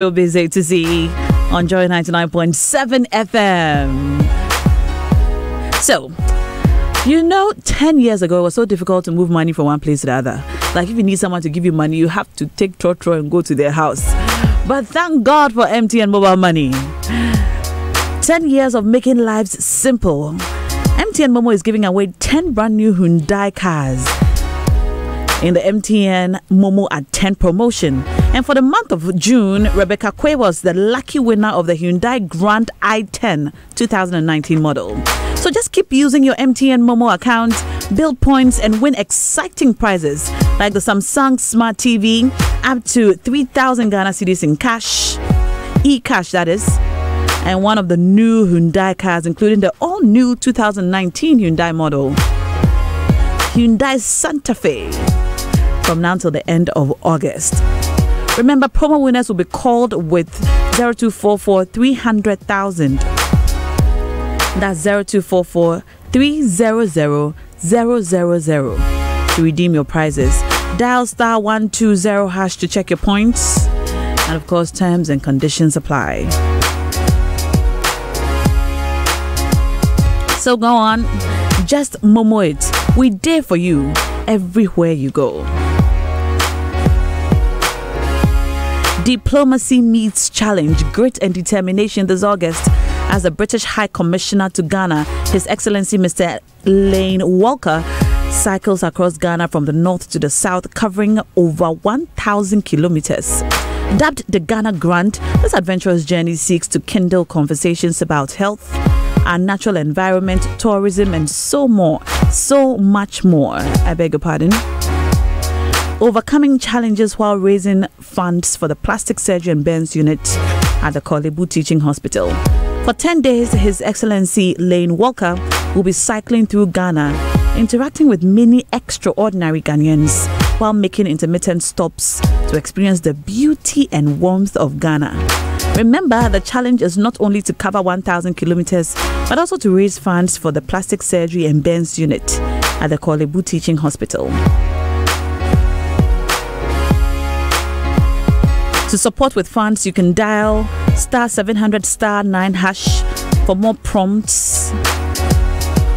You'll be Z to Z on Joy 99.7 FM. So, 10 years ago, it was so difficult to move money from one place to the other. Like, if you need someone to give you money, you have to take trotro and go to their house. But thank God for MTN mobile money. 10 years of making lives simple. MTN Momo is giving away 10 brand new Hyundai cars in the MTN Momo at 10 promotion. And for the month of June, Rebecca Kwe was the lucky winner of the Hyundai Grand i10 2019 model. So just keep using your MTN Momo account, build points, and win exciting prizes like the Samsung Smart TV, up to 3,000 Ghana cedis in cash, e-cash that is, and one of the new Hyundai cars, including the all-new 2019 Hyundai model, Hyundai Santa Fe, from now till the end of August. Remember, promo winners will be called with 0244 300,000. That's 0244 300 000 to redeem your prizes. Dial star 120 hash to check your points. And of course, terms and conditions apply. So go on, just Momo it. We dare for you everywhere you go. Diplomacy meets challenge, grit and determination this August as the British High Commissioner to Ghana, His Excellency Mr. Lane Walker, cycles across Ghana from the north to the south, covering over 1,000 kilometers. Dubbed the Ghana Grant, this adventurous journey seeks to kindle conversations about health, our natural environment, tourism, and so much more. I beg your pardon. Overcoming challenges while raising funds for the plastic surgery and burns unit at the Kolebu Teaching Hospital. For 10 days, His Excellency Lane Walker will be cycling through Ghana, interacting with many extraordinary Ghanaians while making intermittent stops to experience the beauty and warmth of Ghana. Remember, the challenge is not only to cover 1,000 kilometers, but also to raise funds for the plastic surgery and burns unit at the Kolebu Teaching Hospital. To support with funds, you can dial star 700 star 9 hash for more prompts.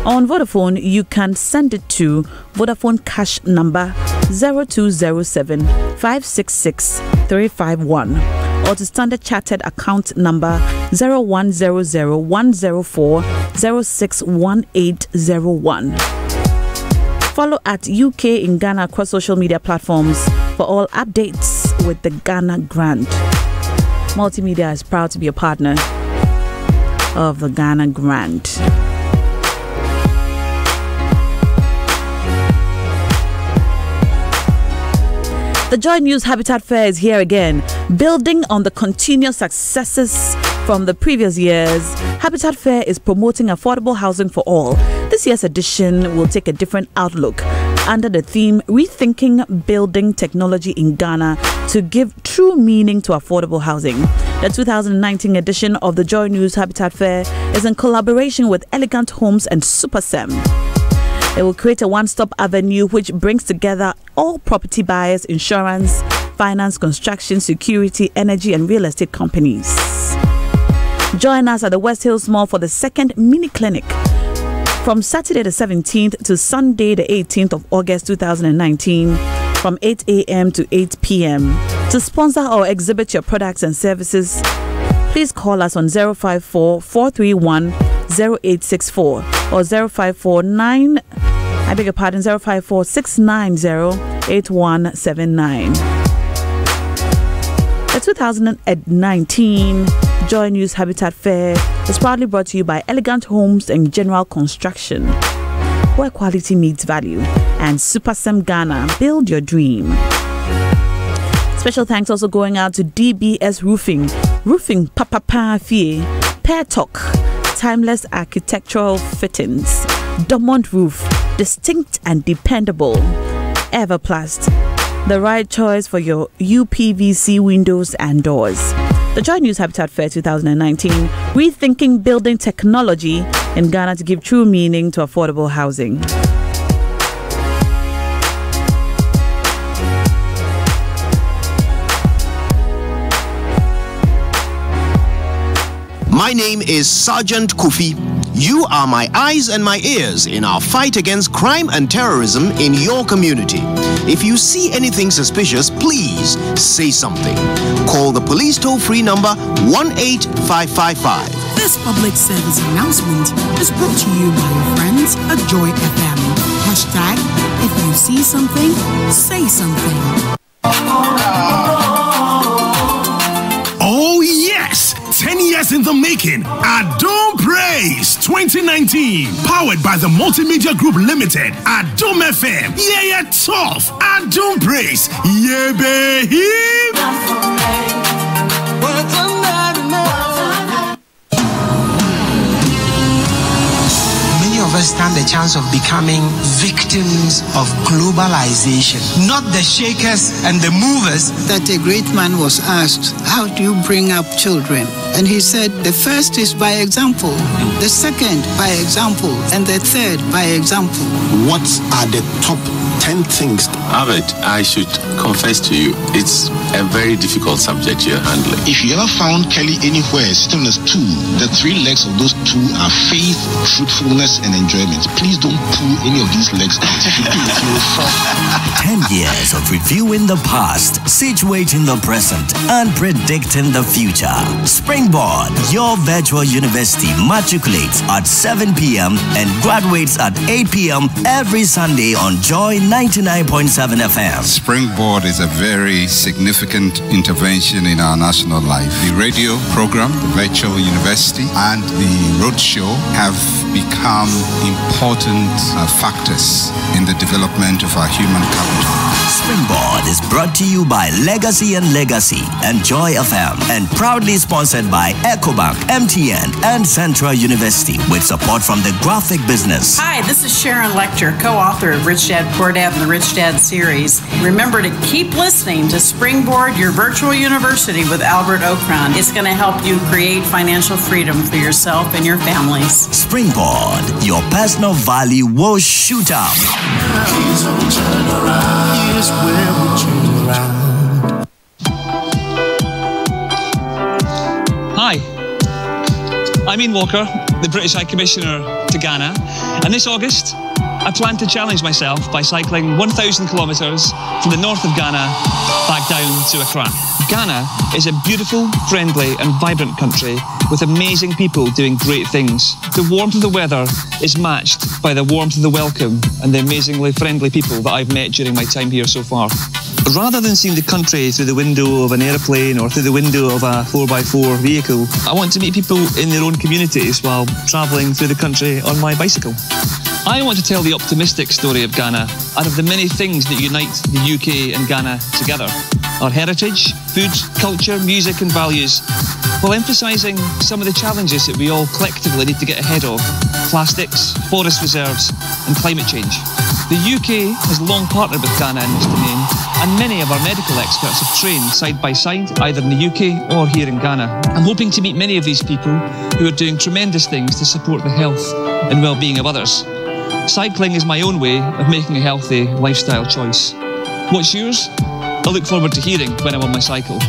On Vodafone, you can send it to Vodafone cash number 0207 566 351 or to Standard Chartered account number 0100 104 061801. Follow at UK in Ghana across social media platforms for all updates with the Ghana Grant. Multimedia is proud to be a partner of the Ghana Grant. The Joy News Habitat Fair is here again. Building on the continuous successes from the previous years, Habitat Fair is promoting affordable housing for all. This year's edition will take a different outlook under the theme Rethinking Building Technology in Ghana to give true meaning to affordable housing. The 2019 edition of the Joy News Habitat Fair is in collaboration with Elegant Homes and SuperSem. It will create a one-stop avenue which brings together all property buyers, insurance, finance, construction, security, energy, and real estate companies. Join us at the West Hills Mall for the second mini clinic from Saturday the 17th to Sunday the 18th of August 2019 from 8 a.m. to 8 p.m. To sponsor or exhibit your products and services, please call us on 054 431 0864 or 054 690 8179. The 2019 Joy News Habitat Fair is proudly brought to you by Elegant Homes and General Construction, where quality meets value, and SuperSem Ghana. Build your dream. Special thanks also going out to DBS Roofing Papa Fie, Pear Talk, Timeless Architectural Fittings, Dormont Roof, distinct and dependable, Everplast, the right choice for your UPVC windows and doors. The Joy News Habitat Fair 2019, rethinking building technology in Ghana to give true meaning to affordable housing. My name is Sergeant Kofi. You are my eyes and my ears in our fight against crime and terrorism in your community. If you see anything suspicious, please say something. Call the police toll-free number 18555. This public service announcement is brought to you by your friends at Joy FM. Hashtag, if you see something, say something. Oh yes! 10 years in the making. Adom Praise 2019. Powered by the Multimedia Group Limited. Adom FM. Yeah, tough. Adom Praise. Yeah, baby. Many of us stand the chance of becoming victims of globalization, not the shakers and the movers. That a great man was asked, how do you bring up children? And he said, the first is by example, the second by example, and the third by example. What are the top 10 things? Ahmed, I should confess to you, it's a very difficult subject you're handling. If you ever found Kelly anywhere sitting on two, the three legs of those two are faith, fruitfulness, and enjoyment. Please don't pull any of these legs out. 10 years of reviewing the past, situating the present, and predicting the future. Springboard, your virtual university, matriculates at 7 p.m. and graduates at 8 p.m. every Sunday on Joy 99.7 FM. Springboard is a very significant intervention in our national life. The radio program, the virtual university, and the roadshow have become important factors in the development of our human capital. Springboard is brought to you by Legacy and Legacy and Joy FM, and proudly sponsored by EcoBank, MTN, and Central University, with support from the graphic business. Hi, this is Sharon Lecter, co-author of Rich Dad Poor Dad and the Rich Dad series. Remember to keep listening to Springboard, your virtual university with Albert Okran. It's going to help you create financial freedom for yourself and your families. Springboard, your personal value will shoot up. Please don't turn around. Here's where we turn around. Hi, I'm Ian Walker, the British High Commissioner to Ghana, and this August I plan to challenge myself by cycling 1,000 kilometres from the north of Ghana back down to Accra. Ghana is a beautiful, friendly and vibrant country with amazing people doing great things. The warmth of the weather is matched by the warmth of the welcome and the amazingly friendly people that I've met during my time here so far. Rather than seeing the country through the window of an airplane or through the window of a 4x4 vehicle, I want to meet people in their own communities while travelling through the country on my bicycle. I want to tell the optimistic story of Ghana out of the many things that unite the UK and Ghana together. Our heritage, food, culture, music and values, while emphasising some of the challenges that we all collectively need to get ahead of: plastics, forest reserves and climate change. The UK has long partnered with Ghana in this domain, and many of our medical experts have trained side by side, either in the UK or here in Ghana. I'm hoping to meet many of these people who are doing tremendous things to support the health and well-being of others. Cycling is my own way of making a healthy lifestyle choice. What's yours? I look forward to hearing when I'm on my cycle.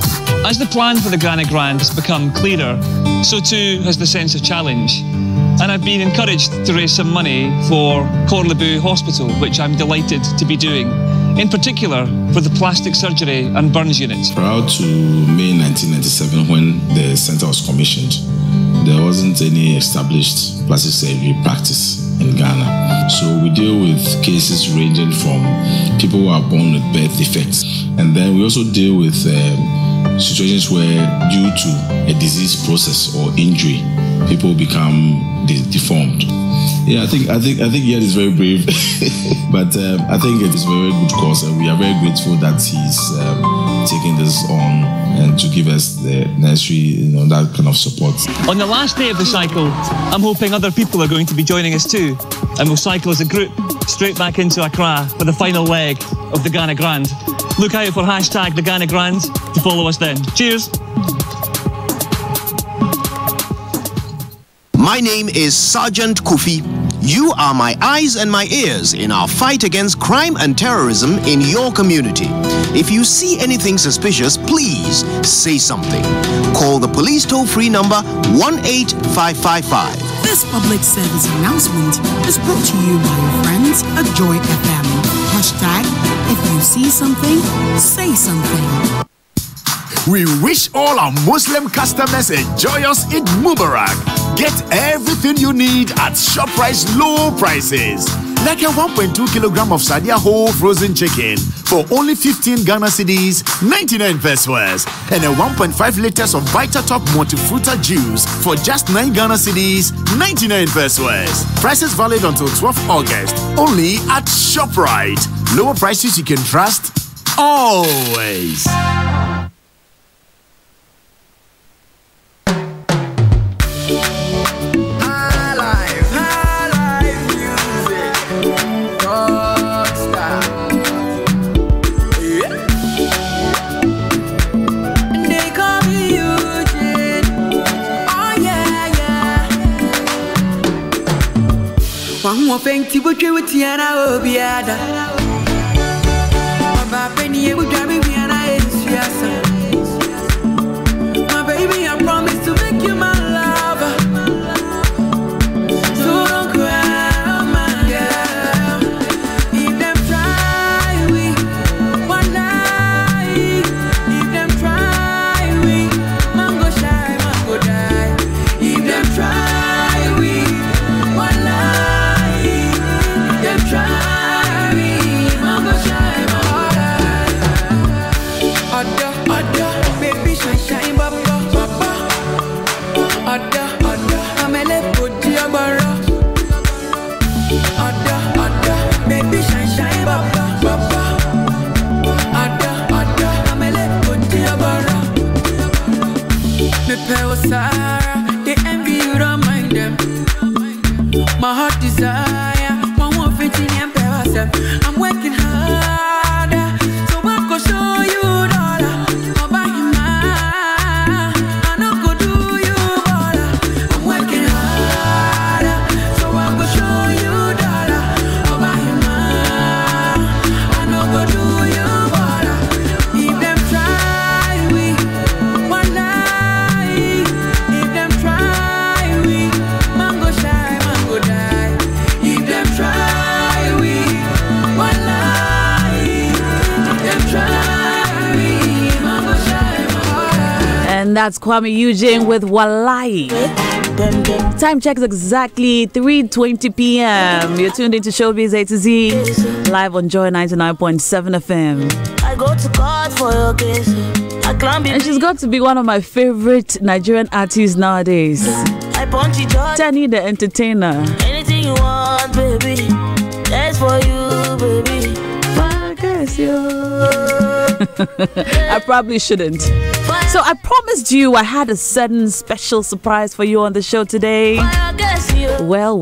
As the plan for the Ghana Grand has become clearer, so too has the sense of challenge. And I've been encouraged to raise some money for Corlebu Hospital, which I'm delighted to be doing, in particular for the plastic surgery and burns unit. Prior to May 1997, when the centre was commissioned, there wasn't any established plastic surgery practice in Ghana. So we deal with cases ranging from people who are born with birth defects, and then we also deal with situations where, due to a disease process or injury, people become deformed. Yeah, I think Ian is very brave, but I think it is a very good cause, and we are very grateful that he's taking this on and to give us the necessary, that kind of support. On the last day of the cycle, I'm hoping other people are going to be joining us too, and we'll cycle as a group straight back into Accra for the final leg of the Ghana Grand. Look out for hashtag the Ghana Grand to follow us then. Cheers. My name is Sergeant Kofi. You are my eyes and my ears in our fight against crime and terrorism in your community. If you see anything suspicious, please please say something. Call the police toll-free number 18555. This public service announcement is brought to you by your friends at Joy FM. Hashtag, if you see something, say something. We wish all our Muslim customers a joyous Eid Mubarak. Get everything you need at ShopRite's low prices. Like a 1.2 kilogram of Sadia whole frozen chicken for only 15 Ghana cedis, 99 pesos. And a 1.5 liters of Vitatop Multifruta juice for just 9 Ghana cedis, 99 pesos. Prices valid until 12th August. Only at ShopRite. Lower prices you can trust always. One thing to be true with Tiana will be other. My penny will drive me and I my baby, I promise to make you my lover. So don't cry, my girl. If them try, we one night. If them try, we mango shy, mango die. If them try, we one night. Them try, we mango shy, mango die. Other, baby, shine, baba. Ada, I'm a lepo diabara. Ada, baby shine, baba. Ada, I'm a lepo diabara. Me pay Sarah, they envy you, don't mind them. My heart desire, one more fitting and pay them. I'm working harder, so I go show you dollar. I'll buy you mine. I know go do you. I'm working harder, so I go show you dollar. I'll buy you mine. I know go do you dollar. If them try, we one night. If them try, we mango shy, mango die. If them try, we one night. If them try, we mango shy, mango die. And that's Kwame Eugene with Walai. Time check is exactly 3:20 p.m. You're tuned into Showbiz A to Z, live on Joy 99.7 FM. I go to court for your case. I climb And she's got to be one of my favorite Nigerian artists nowadays. I punch each other. Tenny the Entertainer. Anything you want, baby. That's for you, baby. I guess you. I probably shouldn't. So I promised you I had a certain special surprise for you on the show today. Well.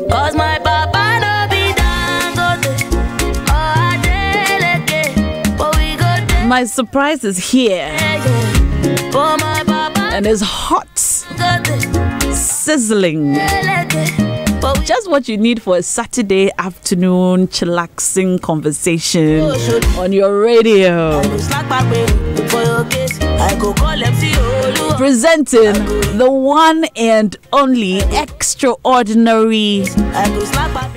Cause my papa no be Dangote. But we go there. My surprise is here. For my papa And it's hot, sizzling. Just what you need for a Saturday afternoon chillaxing conversation on your radio. Presenting the one and only extraordinary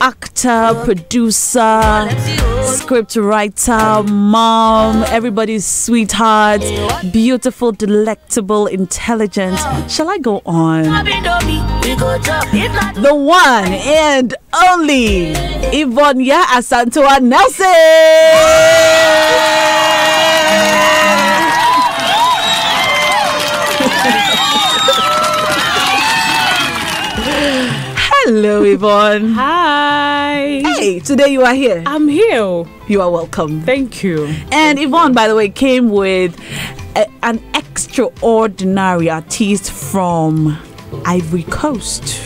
actor, producer, script writer, mom, everybody's sweetheart, beautiful, delectable, intelligent. Shall I go on? The one and only Yvonne Asantua Nelson. Hello, Yvonne. Hi. Hey, today you are here. I'm here. You are welcome. Thank you. And Yvonne, by the way, came with an extraordinary artist from Ivory Coast.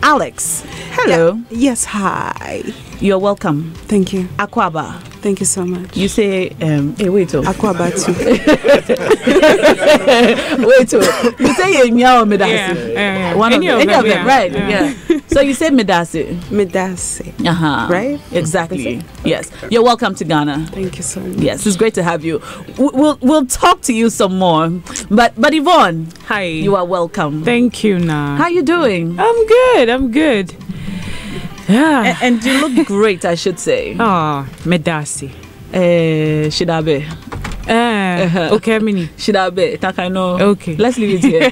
Alex. Hello. Yeah. Yes, hi. You're welcome. Thank you. Akwaba. Thank you so much. You say, hey, wait. Akwaba too. Wait. You say, yeah. One of them, right? Yeah. So you said Medasi. Medasi. Right? Exactly. Yes. You're welcome to Ghana. Thank you so much. Yes, it's great to have you. We'll talk to you some more. But Yvonne, hi. You are welcome. Thank you, Na. How you doing? I'm good. Yeah. And you look great, I should say. Oh, Medasi. Shidabe. Okay, Mini. Shidabe. Takano. Okay. Let's leave it here.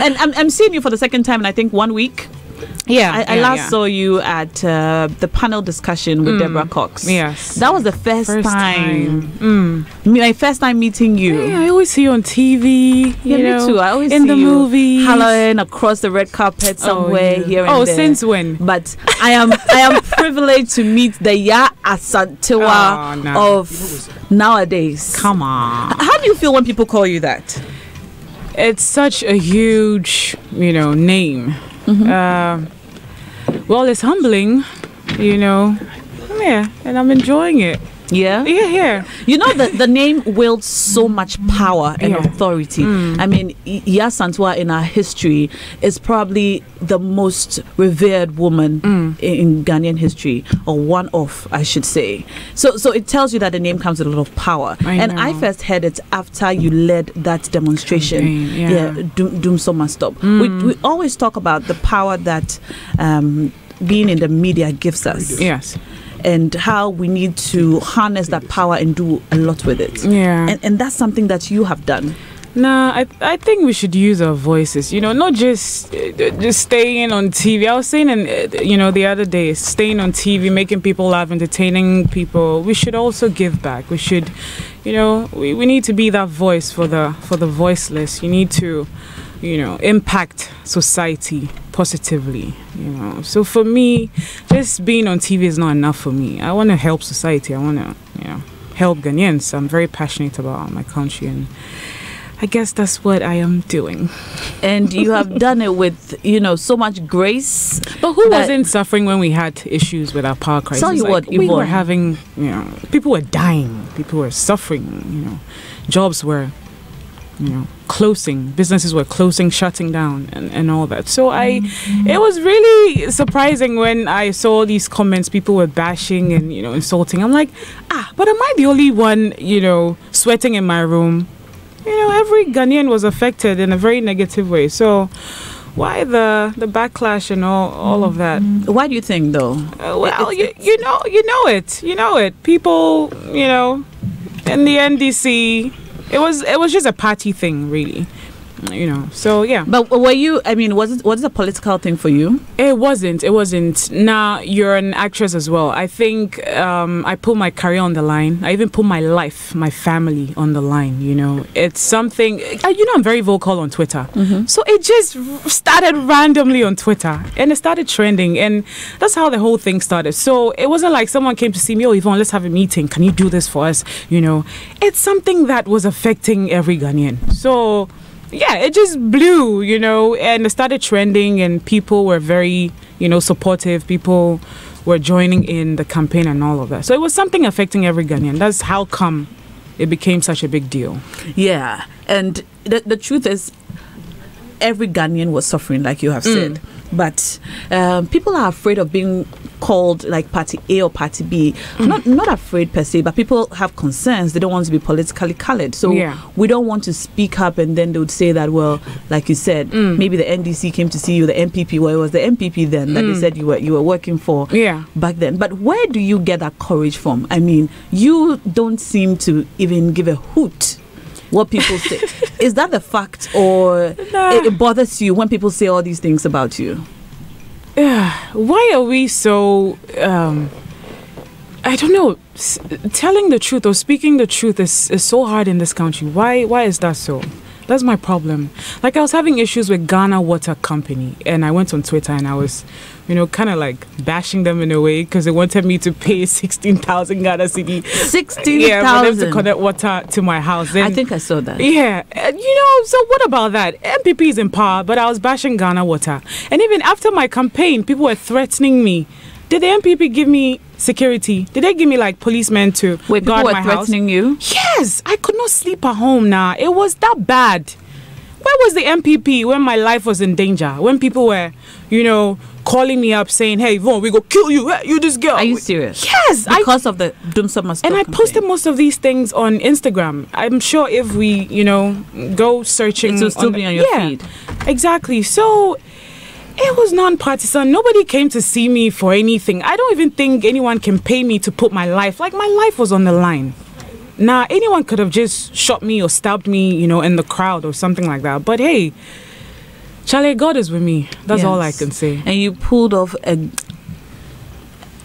And I'm seeing you for the second time in I think 1 week. Yeah, I last saw you at the panel discussion with Deborah Cox. Yes, that was the first time. My first time meeting you. Yeah, I always see you on TV. Yeah, me too. I always in see the you movies, hollowing across the red carpet somewhere here and there. Since when? But I am privileged to meet the Ya Asantewa of nowadays. Come on. How do you feel when people call you that? It's such a huge, name. Well, it's humbling, Yeah, and I'm enjoying it. Yeah? Yeah. You know, the name wields so much power and authority. I mean, Ya Asantewa in our history is probably the most revered woman in Ghanaian history, or one of, I should say. So it tells you that the name comes with a lot of power. I first heard it after you led that demonstration. Doom So Must Stop. We always talk about the power that being in the media gives us. Yes. And how we need to harness that power and do a lot with it. Yeah. And that's something that you have done. Nah, I think we should use our voices, not just staying on TV. I was saying, the other day, staying on TV, making people laugh, entertaining people. We should also give back. We should, we need to be that voice for the voiceless. You need to, impact society positively, So for me, just being on TV is not enough for me. I want to help society. I want to, help Ghanaians. I'm very passionate about my country, and I guess that's what I am doing. And you have done it with, so much grace. But who wasn't suffering when we had issues with our power crisis? Tell you what, we were having, people were dying. People were suffering, Jobs were, closing. Businesses were closing, shutting down, and all that. So it was really surprising when I saw these comments. People were bashing and, insulting. I'm like, but am I the only one, sweating in my room? Every Ghanaian was affected in a very negative way. So why the backlash and all of that? Why do you think, though? Well, you know it. People, in the NDC, it was just a party thing, really. So yeah. But were you, was it a political thing for you? It wasn't. Now, you're an actress as well. I think I put my career on the line. I even put my life, my family on the line, It's something, I'm very vocal on Twitter. So it just started randomly on Twitter, and it started trending, and that's how the whole thing started. So it wasn't like someone came to see me, Yvonne, let's have a meeting. Can you do this for us? It's something that was affecting every Ghanaian. So yeah, it just blew, and it started trending, and people were very, supportive. People were joining in the campaign and all of that. So it was something affecting every Ghanaian. That's how come it became such a big deal. Yeah, and the truth is, every Ghanaian was suffering, like you have said. But people are afraid of being called like Party A or Party B. Not afraid per se, but people have concerns. They don't want to be politically colored. So we don't want to speak up, and then they would say that, well, like you said, maybe the NDC came to see you, the MPP. Well, it was the MPP then that they said you were working for back then. But where do you get that courage from? You don't seem to even give a hoot what people say. Is that the fact, or it bothers you when people say all these things about you? Why are we so I don't know, telling the truth or speaking the truth is so hard in this country? Why is that so? That's my problem. Like, I was having issues with Ghana Water Company, and I went on Twitter and I was, kind of like bashing them in a way, because they wanted me to pay 16,000 Ghana cedi. 16,000? Yeah, for them to connect water to my house. I think I saw that. Yeah. So what about that? MPP is in power, but I was bashing Ghana Water. And even after my campaign, people were threatening me. Did the MPP give me security? Did they give me like policemen to guard my house? People were threatening you? Yes, I could not sleep at home now. It was that bad. Where was the MPP when my life was in danger? When people were, calling me up saying, "Hey, Yvonne, we go kill you. Hey, you this girl." Are you serious? Yes. Because of the Doom Summer Stop And I campaign. posted most of these things on Instagram. I'm sure if we, go searching, it will still be on your feed. Exactly. So it was non-partisan. Nobody came to see me for anything. I don't even think anyone can pay me to put my life. Like, my life was on the line. Now, anyone could have just shot me or stabbed me, in the crowd or something like that. But hey, Charlie, God is with me. That's all I can say. And you pulled off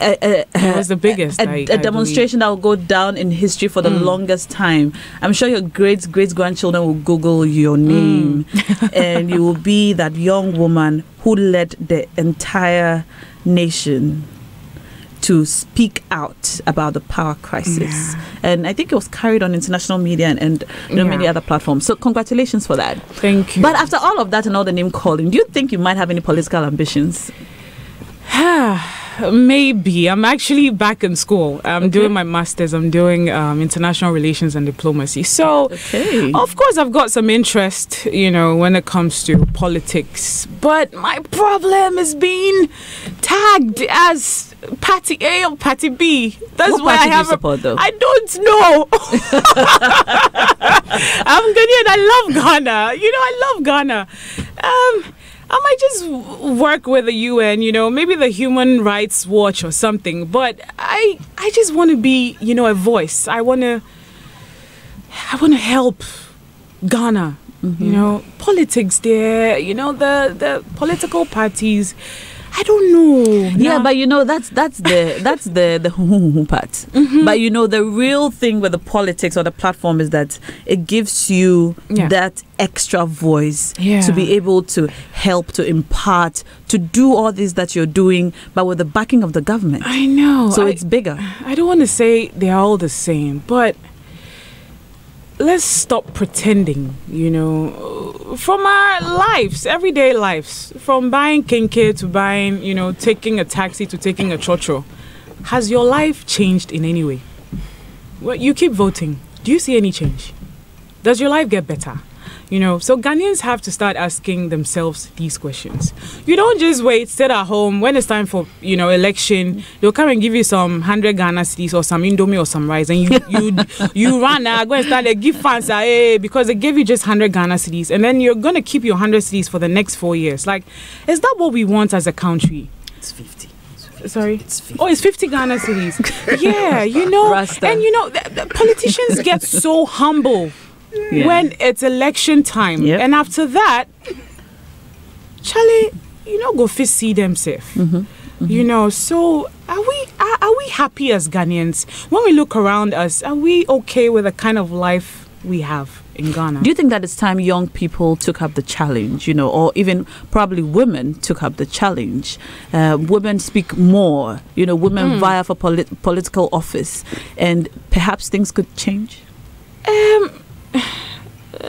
it was the biggest. A demonstration that will go down in history for the longest time. I'm sure your great-grandchildren will Google your name, and you will be that young woman who led the entire nation to speak out about the power crisis. And I think it was carried on international media and many other platforms. So congratulations for that. Thank you. But after all of that and all the name calling, do you think you might have any political ambitions? Maybe. I'm actually back in school. I'm doing my master's. I'm doing international relations and diplomacy. So, of course, I've got some interest, when it comes to politics. But my problem is being tagged as Party A or Party B. That's what why party I have do you support, though? I don't know. I'm Ghanaian. I love Ghana. I love Ghana. I might just work with the UN, maybe the Human Rights Watch or something. But I just want to be, a voice. I want to help Ghana. Politics there, the political parties. I don't know. Yeah, but that's the part. But the real thing with the politics or the platform is that it gives you that extra voice to be able to help, to impart, to do all this that you're doing, but with the backing of the government. I know. So it's bigger. I don't want to say they're all the same, but let's stop pretending, from our lives, everyday lives, from buying kinke to buying, taking a taxi to taking a chocho. Has your life changed in any way? Well, you keep voting. Do you see any change? Does your life get better? So Ghanaians have to start asking themselves these questions. You don't just wait, sit at home. When it's time for, election, they'll come and give you some 100 Ghana cedis or some Indomie or some rice. And you run now, go and start to give fans, because they gave you just 100 Ghana cedis. And then you're going to keep your 100 cedis for the next 4 years. Like, is that what we want as a country? It's 50. Sorry? It's 50. Oh, it's 50 Ghana cedis. Yeah, Rasta. And the politicians get so humble. Yeah. When it's election time, and after that, Charlie, go fit see themselves. So are we happy as Ghanaians? When we look around us, are we okay with the kind of life we have in Ghana? Do you think that it's time young people took up the challenge, or even probably women took up the challenge? Women speak more, women vie for political office, and perhaps things could change?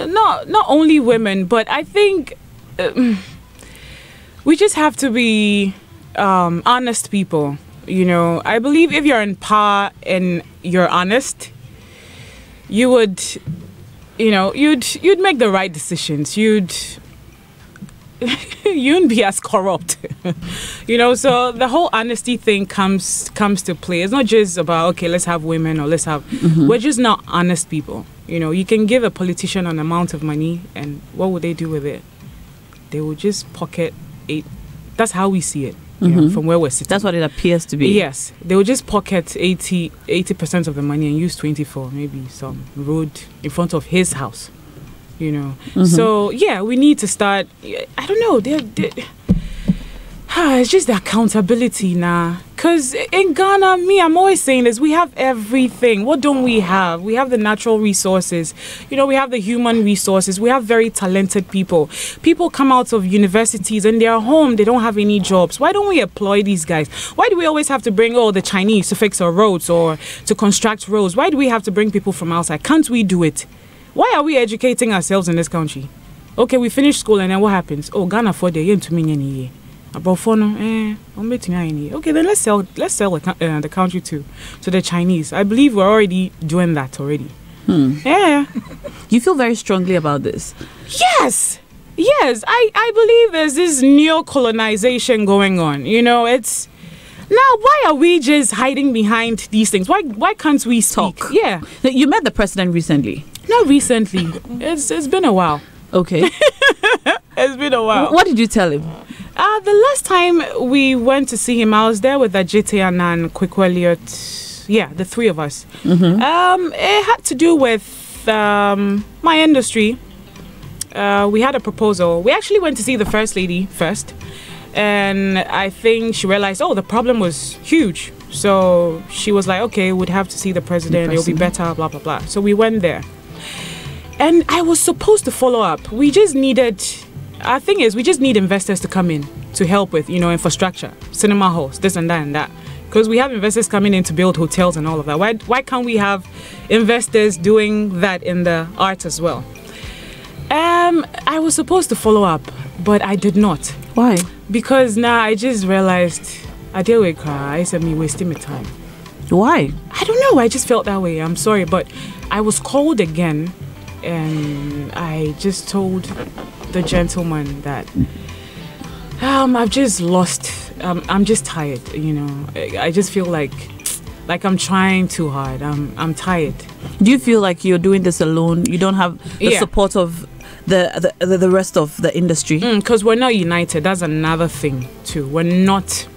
Not only women, but I think we just have to be honest people. I believe if you're in power and you're honest, you would, you'd make the right decisions. You wouldn't be as corrupt. So the whole honesty thing comes to play. It's not just about, okay, let's have women or let's have we're just not honest people. You can give a politician an amount of money, and what would they do with it? They will just pocket it. That's how we see it from where we're sitting. That's what it appears to be. Yes, they will just pocket 80% of the money and use 20 for maybe some road in front of his house. So yeah, we need to start. I don't know. It's just the accountability now. Because in Ghana, I'm always saying this, we have everything. What don't we have? We have the natural resources. We have the human resources. We have very talented people. People come out of universities and they're home. They don't have any jobs. Why don't we employ these guys? Why do we always have to bring, the Chinese to fix our roads or to construct roads? Why do we have to bring people from outside? Can't we do it? Why are we educating ourselves in this country? Okay, we finish school and then what happens? Ghana for the year to me. Okay, then let's sell the country to the Chinese. I believe we're already doing that already. Yeah. You feel very strongly about this? Yes. Yes, I believe there's this neo-colonization going on. You know, it's... Now, why are we just hiding behind these things? Why can't we speak? Talk. Yeah. You met the president recently? Not recently. It's been a while. Okay. It's been a while. What did you tell him? The last time we went to see him, I was there with Ajite and Kweku Elliott. Yeah, the three of us. It had to do with my industry. We had a proposal. We actually went to see the First Lady first. And I think she realized, the problem was huge. So she was like, okay, we'd have to see the president. It'll be better, blah, blah, blah. So we went there. And I was supposed to follow up. We just needed... Our thing is, we just need investors to come in to help with, infrastructure, cinema halls, this and that and that. Because we have investors coming in to build hotels and all of that. Why can't we have investors doing that in the arts as well? I was supposed to follow up, but I did not. Why? Because now I just realized I deal with cry. I said me wasting my time. Why? I don't know. I just felt that way. I'm sorry, but I was called again, and I just told the gentleman that I've just lost. I'm just tired. I just feel like I'm trying too hard. I'm tired. Do you feel like you're doing this alone? You don't have the support of the rest of the industry? Because we're not united. That's another thing too. We're not.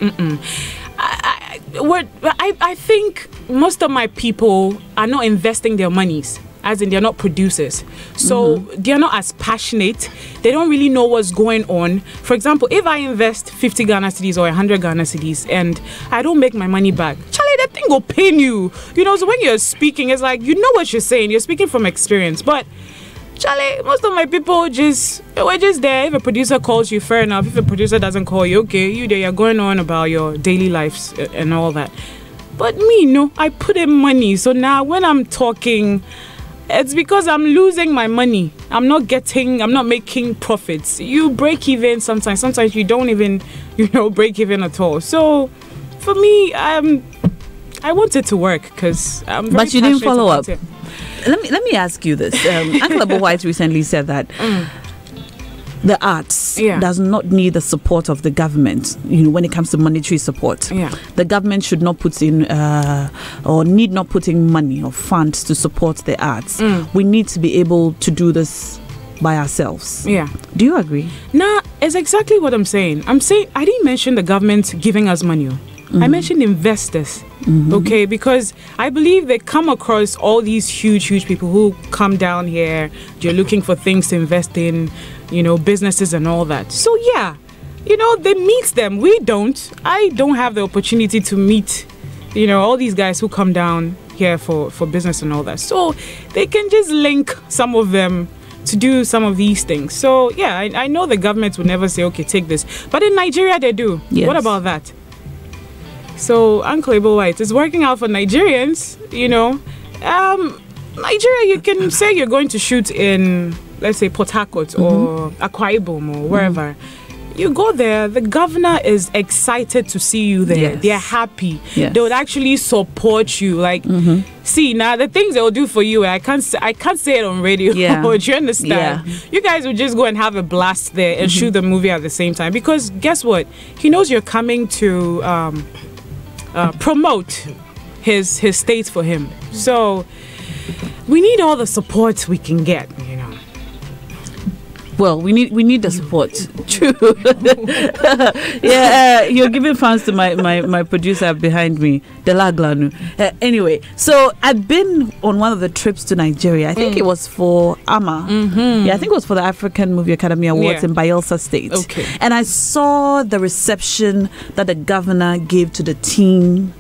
I think most of my people are not investing their monies, as in they're not producers. So they're not as passionate. They don't really know what's going on. For example, if I invest 50 Ghana cedis or 100 Ghana cedis and I don't make my money back, Charlie, that thing will pain you. So when you're speaking, it's like, you know what you're saying. You're speaking from experience. But Charlie, most of my people we're just there. If a producer calls you, fair enough. If a producer doesn't call you, okay, you're going on about your daily lives and all that. But me, no, I put in money. So now when I'm talking, it's because I'm losing my money. I'm not making profits. You break even sometimes. Sometimes you don't even, break even at all. So for me, I wanted to work because I'm very But you didn't follow up. It. Let me ask you this. Uncle Abu White recently said that the arts does not need the support of the government, when it comes to monetary support. Yeah. The government should not put in or need not put in money or funds to support the arts. We need to be able to do this by ourselves. Yeah. Do you agree? Nah, it's exactly what I'm saying. I didn't mention the government giving us money. I mentioned investors, okay, because I believe they come across all these huge people who come down here. You're looking for things to invest in, businesses and all that. So yeah, they meet them. We don't. I don't have the opportunity to meet, all these guys who come down here for business and all that. So they can just link some of them to do some of these things. So yeah, I know the government would never say, okay, take this. But in Nigeria, they do. Yes. What about that? So, Uncle Abel White, it's working out for Nigerians, Nigeria, you can say you're going to shoot in, let's say, Port Harcourt or Akwa Ibom or wherever. You go there, the governor is excited to see you there. Yes. They're happy. Yes. They would actually support you. Like, see, now the things they'll do for you, I can't say it on radio. Yeah. Do you understand? Yeah. You guys would just go and have a blast there and shoot the movie at the same time. Because guess what? He knows you're coming to promote his state for him. So we need all the support we can get, Well, we need the support. True. You're giving fans to my producer behind me, Delaglanu. Anyway, so I've been on one of the trips to Nigeria. I think it was for AMA. Yeah, I think it was for the African Movie Academy Awards in Bayelsa State. Okay. And I saw the reception that the governor gave to the team.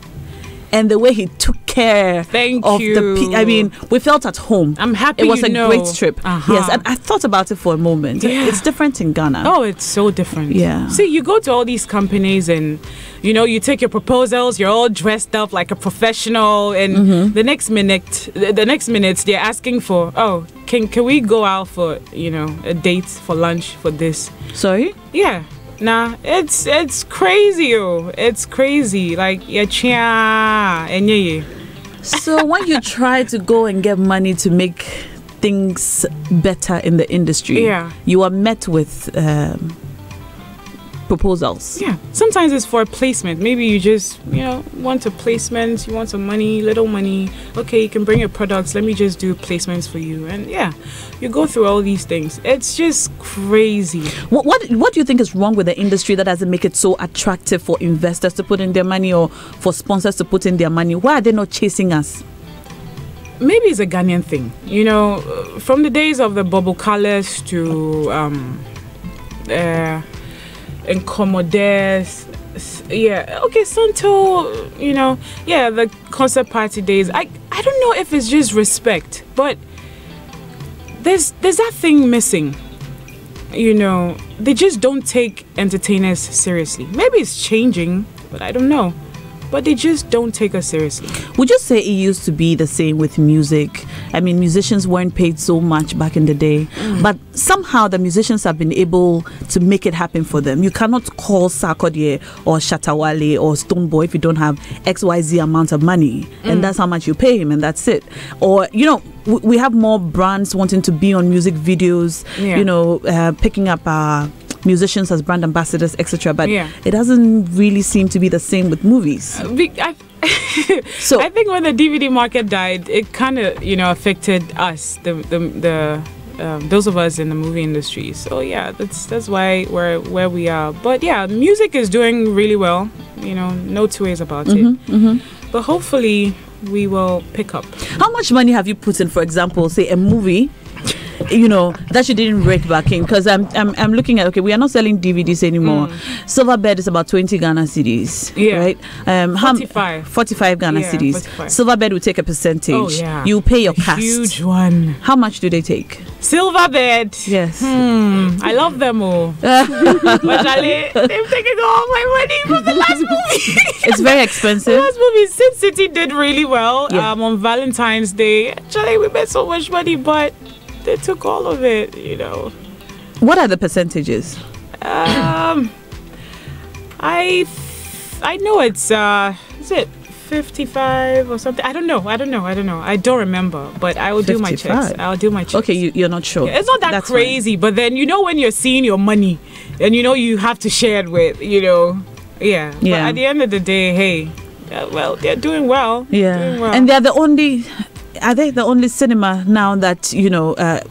And the way he took care of the we felt at home. I'm happy. It was a great trip. Yes, and I thought about it for a moment. Yeah. It's different in Ghana. Oh, it's so different. Yeah. See, you go to all these companies and you take your proposals. You're all dressed up like a professional, and the next minute they're asking for, can we go out for a date for lunch for this? Sorry? Yeah. Nah, it's crazy, It's crazy. Like, So when you try to go and get money to make things better in the industry, you are met with proposals. Yeah, sometimes it's for placement. Maybe you just, want a placement, you want some money, little money. Okay, you can bring your products. Let me just do placements for you. And you go through all these things. It's just crazy. What do you think is wrong with the industry that doesn't make it so attractive for investors to put in their money or for sponsors to put in their money? Why are they not chasing us? Maybe it's a Ghanaian thing. From the days of the bubble colors to Incommodes, Santo, the concert party days. I don't know if it's just respect, but there's that thing missing. They just don't take entertainers seriously. Maybe it's changing, but I don't know. But they just don't take us seriously. Would you say it used to be the same with music? I mean, musicians weren't paid so much back in the day, but somehow the musicians have been able to make it happen for them. You cannot call Sarkodie or Shatawale or Stoneboy if you don't have XYZ amount of money, and that's how much you pay him, and that's it. Or, we have more brands wanting to be on music videos, picking up musicians as brand ambassadors, etc. But it doesn't really seem to be the same with movies. So I think when the DVD market died, it kind of affected us, the those of us in the movie industry. So that's why we're where we are. But music is doing really well. No two ways about it. But hopefully we will pick up. How much money have you put in, for example, say a movie that you didn't rake back in? Because I'm looking at, we are not selling DVDs anymore. Silverbed is about 20 Ghana cedis, right? 45 Ghana cedis. 45. Silverbed will take a percentage. Oh, yeah. You pay your cast. Huge one. How much do they take? Silverbed. Yes. I love them all. But Charlie, they've taken all my money from the last movie. It's very expensive. The last movie, Sin City, did really well. On Valentine's Day. Charlie, we made so much money, but they took all of it, What are the percentages? I know it's is it 55 or something? I don't know. I don't remember, but I will 55. Do my checks. I'll do my checks. Okay, you're not sure. It's not that That's crazy, fine. But then when you're seeing your money, and you have to share it with, yeah. But at the end of the day, hey, they're doing well. Yeah, doing well. And they're the only. Are they the only cinema now that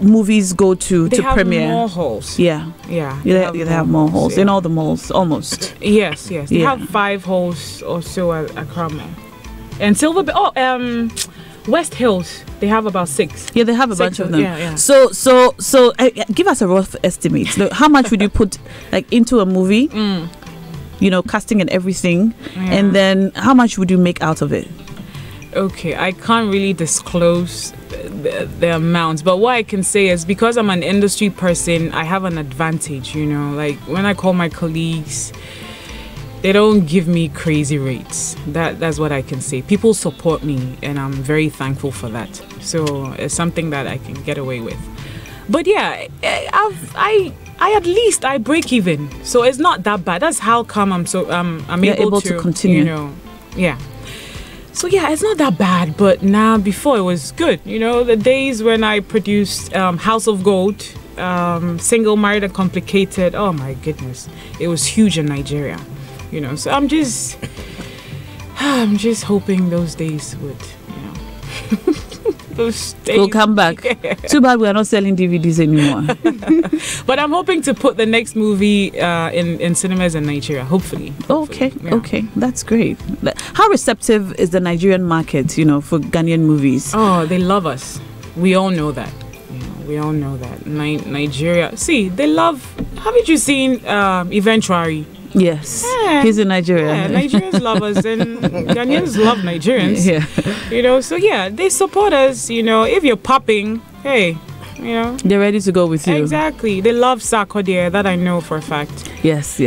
movies go to premiere? They have more halls. Yeah. They have more halls in all the malls, almost. Yes. They have 5 halls or so at Krama. And West Hills, they have about 6. Yeah, they have a bunch of them. Yeah. So give us a rough estimate. How much would you put into a movie? Casting and everything, and then how much would you make out of it? Okay, I can't really disclose the amounts, but what I can say is because I'm an industry person, I have an advantage, like when I call my colleagues, they don't give me crazy rates. That's what I can say. People support me, and I'm very thankful for that. So it's something that I can get away with. But I break even, so it's not that bad. That's how come I'm able to continue. So it's not that bad, but now before it was good. The days when I produced House of Gold, Single, Married and Complicated, oh my goodness, it was huge in Nigeria. So I'm just hoping those days would, those days will come back. Too bad we are not selling DVDs anymore. But I'm hoping to put the next movie in cinemas in Nigeria, hopefully. Okay, that's great. How receptive is the Nigerian market, for Ghanaian movies? Oh, they love us. We all know that. We all know that. Nigeria. See, they love. Haven't you seen Yvonne? Yes, he's in Nigeria. Yeah, Nigerians love us, and Ghanaians love Nigerians. So they support us. If you're popping, hey, they're ready to go with you. Exactly, they love Sarkodie. That I know for a fact. Yes. So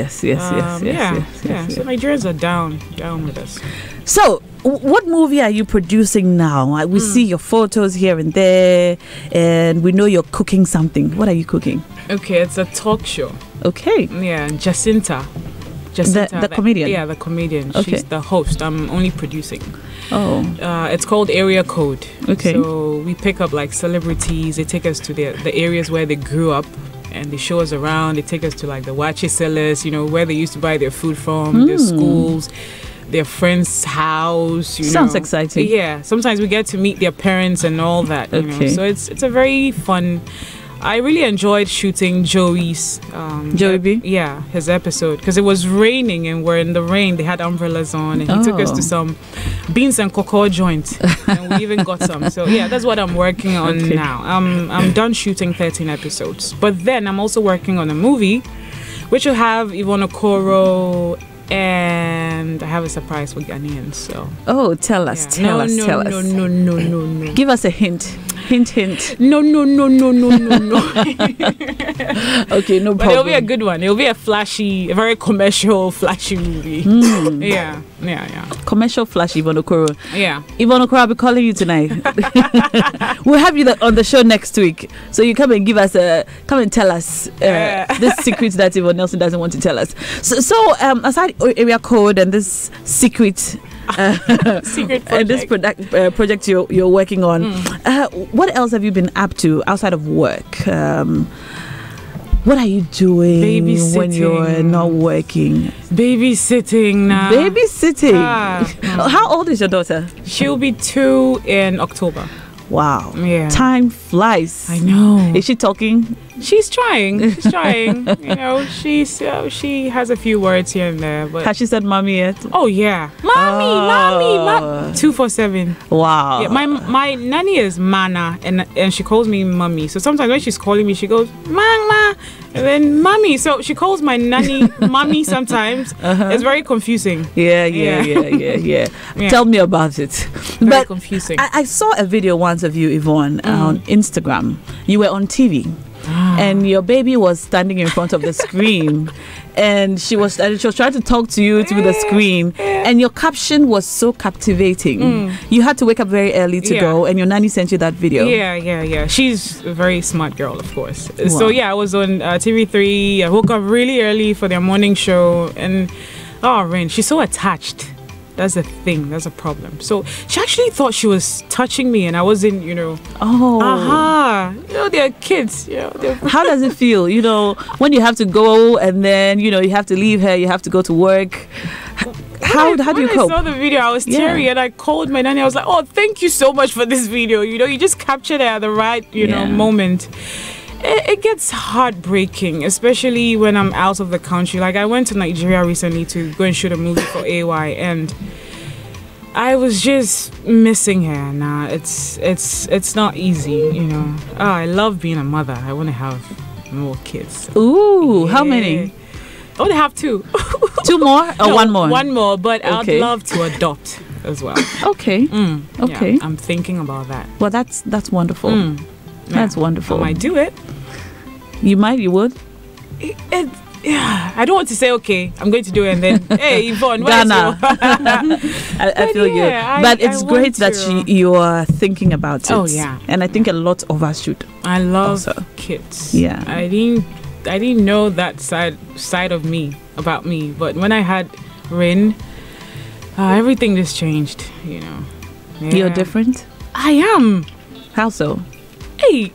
Nigerians are down with us. So, what movie are you producing now? We see your photos here and there, and we know you're cooking something. What are you cooking? Okay, it's a talk show. Okay. Yeah, Jacinta. Jacinta, the comedian? Yeah, the comedian. Okay. She's the host. I'm only producing. Oh. It's called Area Code. Okay. So we pick up like celebrities. They take us to the areas where they grew up. And they show us around. They take us to like the Wachi sellers, where they used to buy their food from, their schools, their friend's house. Sounds exciting. Yeah. Sometimes we get to meet their parents and all that. Okay. So it's a very fun. I really enjoyed shooting Joey's. Joey B? Yeah, his episode because it was raining and we're in the rain. They had umbrellas on and he took us to some beans and cocoa joint and we even got some. So yeah, that's what I'm working on now. I'm done shooting 13 episodes, but then I'm also working on a movie, which will have Yvonne Okoro. And I have a surprise for Ghanaians. So. Oh, tell us. Tell us. No. Give us a hint. Hint. No. Okay, no problem. But it'll be a good one. It'll be a very commercial, flashy movie. Yeah. Commercial flashy, Yvonne Okoro. Yeah. Yvonne Okoro, I'll be calling you tonight. We'll have you on the show next week. So you come and come and tell us this secret that Yvonne Nelson doesn't want to tell us. So aside Area Code and this secret project. And this project you're working on, what else have you been up to outside of work? What are you doing when you're not working? Babysitting now. Babysitting. How old is your daughter? She'll be 2 in October. Wow. Yeah. Time flies. I know. Is she talking? She's trying. She has a few words here and there. But has she said mommy yet? Oh yeah. Mommy. 247. Wow. Yeah, my nanny is Mana and she calls me mommy. So sometimes when she's calling me, she goes Mama and then mommy. So she calls my nanny mommy sometimes. It's very confusing. Yeah. Tell me about it. Very confusing. I saw a video once of you, Yvonne, on Instagram. You were on TV. And your baby was standing in front of the screen and she was trying to talk to you through the screen and your caption was so captivating. You had to wake up very early to go and your nanny sent you that video. Yeah. She's a very smart girl, of course. Wow. So yeah, I was on TV3. I woke up really early for their morning show and Rin, she's so attached. That's the thing. That's a problem. So she actually thought she was touching me, and I wasn't. They're kids. How does it feel? When you have to go, and then you have to leave her. You have to go to work. How do you cope? When I saw the video, I was teary, and I called my nanny. I was like, "Oh, thank you so much for this video. You just captured it at the right, moment." It gets heartbreaking, especially when I'm out of the country. Like I went to Nigeria recently to go and shoot a movie for AY, and I was just missing her. Nah, it's not easy, I love being a mother. I want to have more kids. Ooh, how many? I want to have 2. 2 more or one more? One more, but I'd love to adopt as well. Okay. Okay. Yeah, I'm thinking about that. Well, that's wonderful. That's wonderful. I might do it. You might, you would? I don't want to say, okay, I'm going to do it and then, hey, Yvonne, Ghana. I feel you. But it's great that you are thinking about it. Oh, yeah. And I think a lot of us should. I love kids. Yeah. I didn't know that side of me, about me. But when I had Rin, everything just changed, Yeah. You're different? I am. How so? Hey,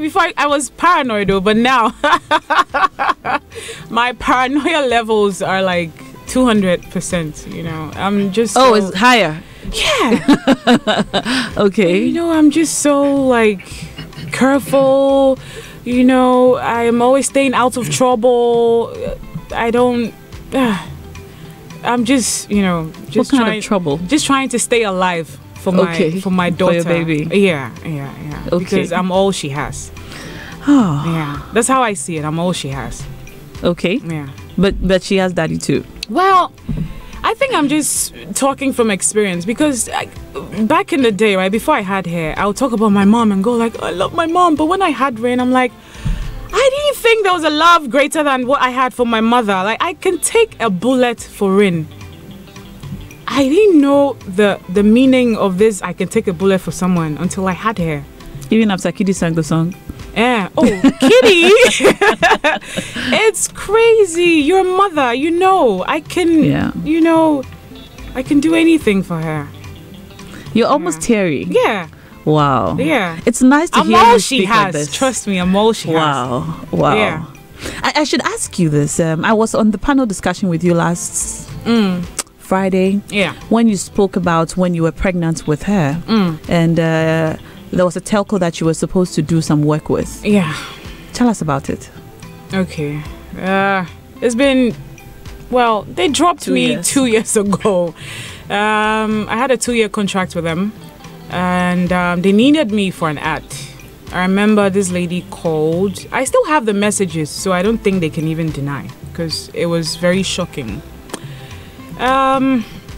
before I was paranoid though, but now my paranoia levels are like 200%, I'm just it's higher. Yeah. Okay. I'm just so careful, I'm always staying out of trouble. I'm just, what kind of trouble? Just trying to stay alive. For my daughter. For your baby. Yeah. Okay. Because I'm all she has. Yeah. That's how I see it. I'm all she has. Okay. Yeah. But she has daddy too. Well, I think I'm just talking from experience because back in the day, right, before I had her, I would talk about my mom and go I love my mom. But when I had Rin, I'm like, I didn't think there was a love greater than what I had for my mother. I can take a bullet for Rin. I didn't know the meaning of this. I can take a bullet for someone until I had her. Even after Kidi sang the song. Yeah. Oh, Kitty. It's crazy. Your mother, I can, I can do anything for her. You're almost teary. Yeah. Wow. Yeah. It's nice to hear all you she speak has. like this. Trust me, I'm all she has. Wow. Yeah. I should ask you this. I was on the panel discussion with you last Friday. Yeah. When you spoke about when you were pregnant with her. And there was a telco that you were supposed to do some work with. Yeah. Tell us about it. Okay. It's been, they dropped me 2 years ago. I had a 2-year contract with them, and they needed me for an ad. I remember this lady called. I still have the messages, so I don't think they can even deny, because it was very shocking.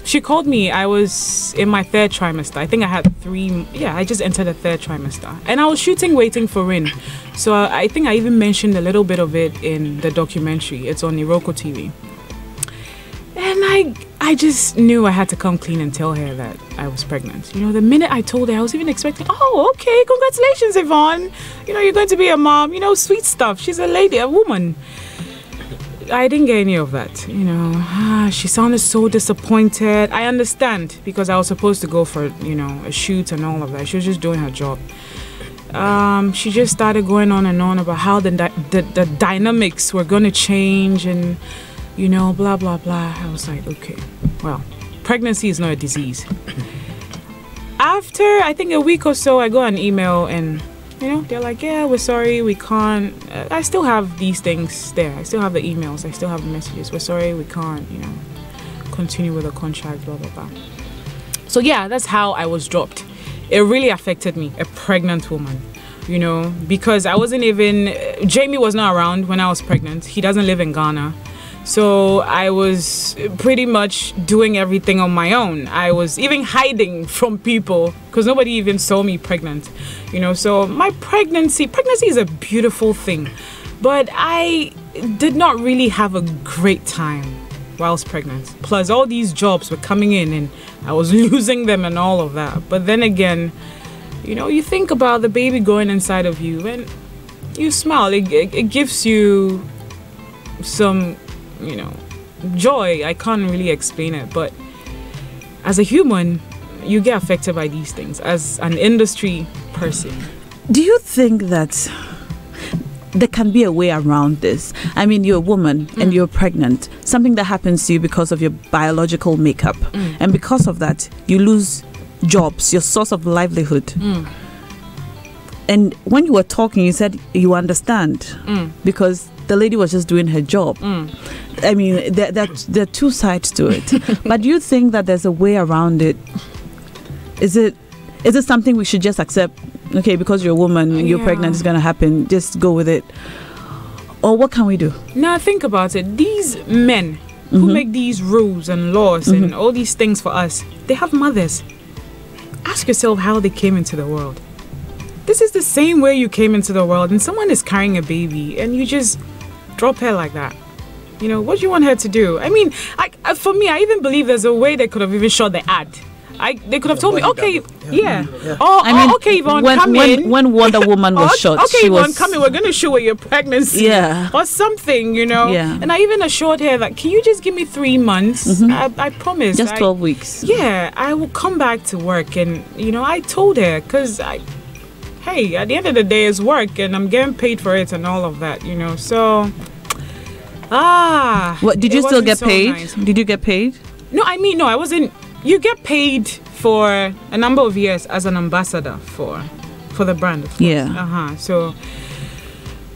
She called me. I was in my 3rd trimester. I think I had 3. Yeah, I just entered the 3rd trimester. And I was shooting Waiting for Rin. So I think I even mentioned a little bit of it in the documentary. It's on Iroko TV. And I just knew I had to come clean and tell her that I was pregnant. The minute I told her, I was even expecting, oh, okay, congratulations, Yvonne. You're going to be a mom. Sweet stuff. She's a lady, a woman. I didn't get any of that, She sounded so disappointed. I understand, because I was supposed to go for, a shoot and all of that. She was just doing her job. She just started going on and on about how the dynamics were going to change and, blah, blah, blah. I was like, okay, well, pregnancy is not a disease. After, I think a week or so, I got an email and... they're like, yeah, we're sorry, we can't. I still have these things there. I still have the emails. I still have the messages. We're sorry, we can't, continue with the contract, blah, blah, blah. So, yeah, that's how I was dropped. It really affected me, a pregnant woman, because I wasn't even... Jamie was not around when I was pregnant. He doesn't live in Ghana. So I was pretty much doing everything on my own. I was even hiding from people because nobody even saw me pregnant, So my pregnancy is a beautiful thing, but I did not really have a great time whilst pregnant. Plus all these jobs were coming in and I was losing them and all of that. But then again, you think about the baby going inside of you and you smile. It gives you some... joy. I can't really explain it, but as a human, you get affected by these things as an industry person. Do you think that there can be a way around this? I mean, you're a woman and you're pregnant. Something that happens to you because of your biological makeup. And because of that, you lose jobs, your source of livelihood. And when you were talking, you said you understand because the lady was just doing her job. I mean, there are two sides to it. But do you think that there's a way around it? Is it something we should just accept? Okay, because you're a woman, you're pregnant, it's going to happen. Just go with it. Or what can we do? Now, think about it. These men who make these rules and laws and all these things for us, they have mothers. Ask yourself how they came into the world. This is the same way you came into the world and someone is carrying a baby and you just drop her like that. What do you want her to do? I mean, for me, I even believe there's a way they could have even shot the ad. They could have told me, okay, yeah. Okay, Yvonne, come in. When Wonder Woman was shot, okay, Yvonne, come in. We're going to show her your pregnancy. Or something, Yeah. And I even assured her that, can you just give me 3 months? I promise. Just 12 weeks. Yeah, I will come back to work. And, I told her, because hey, at the end of the day, it's work and I'm getting paid for it and all of that, So, what, did you still get paid? Nice. Did you get paid? No, I wasn't. You get paid for a number of years as an ambassador for the brand, of course. Yeah.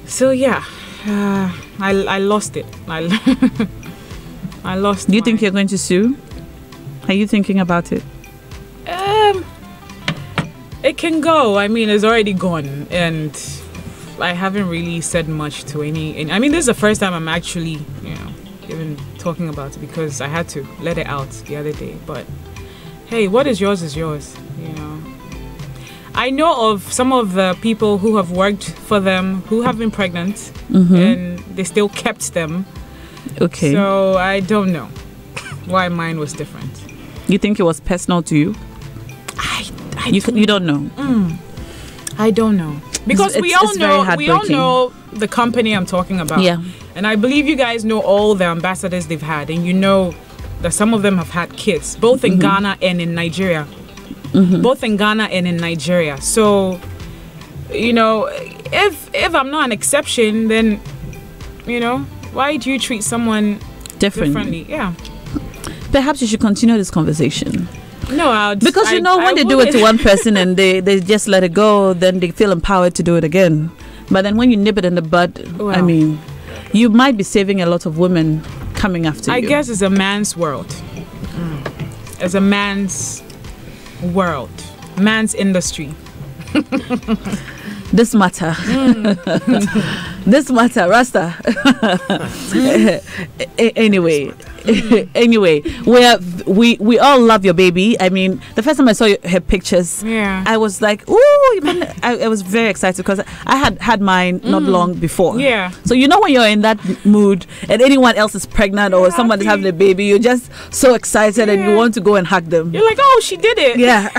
So yeah, I lost it. I lost. Do you think you're going to sue? Are you thinking about it? It can go. I mean, it's already gone, and I haven't really said much to any. I mean, this is the first time I'm actually, even talking about it because I had to let it out the other day. But hey, what is yours is yours, I know of some of the people who have worked for them who have been pregnant and they still kept them. Okay. So I don't know why mine was different. You think it was personal to you? You don't know. I don't know. Because we all know the company I'm talking about. Yeah. And I believe you guys know all the ambassadors they've had, and you know that some of them have had kids, both in Ghana and in Nigeria. Both in Ghana and in Nigeria. So, you know, if I'm not an exception, then, you know, why do you treat someone differently? Yeah. Perhaps you should continue this conversation. No, because you know when they do it to one person and they just let it go, then they feel empowered to do it again. But then when you nip it in the bud, I mean, you might be saving a lot of women coming after you. I guess it's a man's world. It's a man's world, man's industry. This matter. This matter, Rasta. Anyway, we all love your baby. I mean, the first time I saw her pictures, I was like, ooh, I was very excited because I had mine not long before. Yeah. So you know when you're in that mood and anyone else is pregnant or someone is having a baby, you're just so excited and you want to go and hug them. You're like, oh, she did it. Yeah.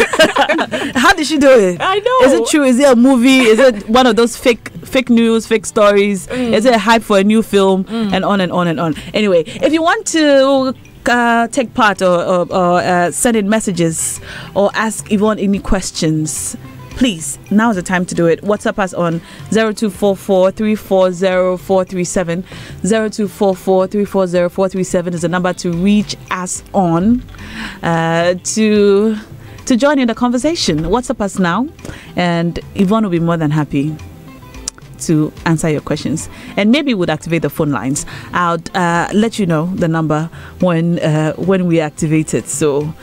How did she do it? I know. Is it true? Is it a movie? Is it one of those fake news, fake stories? Is it a hype for a new film? And on and on and on. Anyway, if you want to take part or send in messages or ask Yvonne any questions, please, now is the time to do it. WhatsApp us on 0244 340 437. 0244 340 437 is the number to reach us on to join in the conversation. WhatsApp us now, and Yvonne will be more than happy to answer your questions, and maybe we'll activate the phone lines. I'll let you know the number when we activate it. So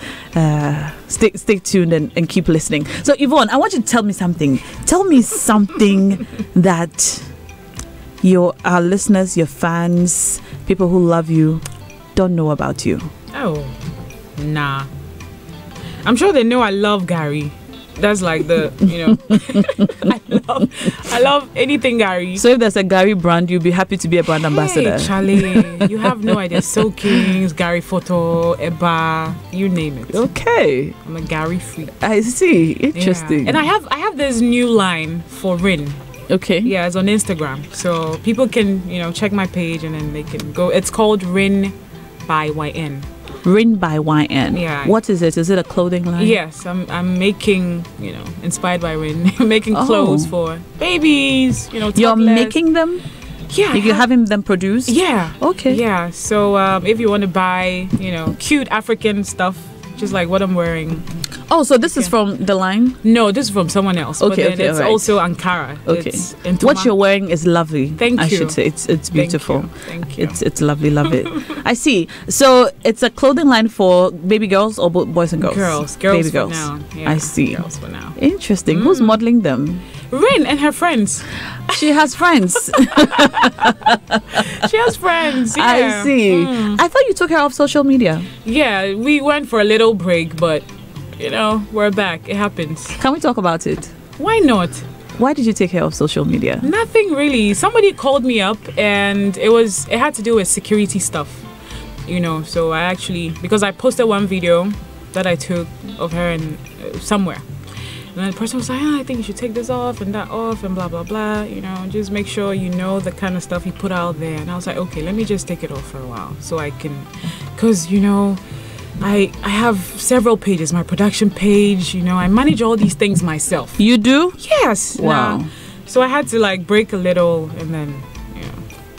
stay tuned and keep listening. So Yvonne, I want you to tell me something. Tell me something that our listeners, your fans, people who love you, don't know about you. Oh, nah. I'm sure they know I love Gary. That's like the, you know, I love anything Gary. So if there's a Gary brand, you'll be happy to be a brand ambassador. Charlie, you have no idea. So Kings, Gary Photo, Eba, you name it. Okay. I'm a Gary freak. I see. Interesting. Yeah. And I have this new line for Rin. Okay. Yeah, it's on Instagram. So people can, you know, check my page and then they can go. It's called Rin by YN. Rin by YN. Yeah. What is it? Is it a clothing line? Yes, I'm making, you know, inspired by Rin, making clothes for babies, you know, topless. You're making them? Yeah. You're having them produced? Yeah. Okay. Yeah. So if you want to buy, you know, cute African stuff, just like what I'm wearing. Oh, so this is from the line? No, this is from someone else. Okay, but then it's also Ankara. Okay. It's what you're wearing is lovely. Thank you. I should say it's beautiful. Thank you. It's lovely. Love it. I see. So it's a clothing line for baby girls or boys and girls? Girls baby for girls. now. Yeah, I see. Girls for now. Interesting. Who's modeling them? Rin and her friends. She has friends. She has friends. Yeah. I see. I thought you took her off social media. Yeah, we went for a little break, but you know, we're back. It happens. Can we talk about it? Why not? Why did you take her off social media? Nothing really. Somebody called me up and it had to do with security stuff. You know, so I actually, because I posted one video that I took of her in somewhere. And then the person was like, I think you should take this off and that off and blah, blah, blah. You know, just make sure you know the kind of stuff you put out there. And I was like, okay, let me just take it off for a while so I can, because, you know, I have several pages, my production page, you know, I manage all these things myself. You do? Yes. Wow. So I had to like break a little and then, you know,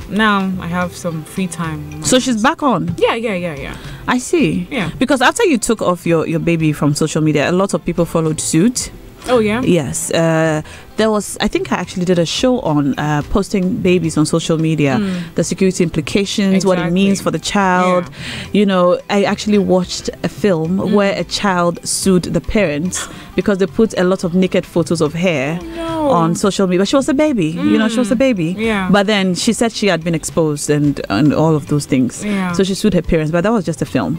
now I have some free time. So she's back on? Yeah. I see. Yeah. Because after you took off your baby from social media, a lot of people followed suit. Oh, yeah? Yes. There was, I think I actually did a show on posting babies on social media, the security implications, what it means for the child. Yeah. You know, I actually watched a film where a child sued the parents because they put a lot of naked photos of her on social media. But she was a baby, you know, she was a baby. Yeah. But then she said she had been exposed and all of those things. Yeah. So she sued her parents, but that was just a film.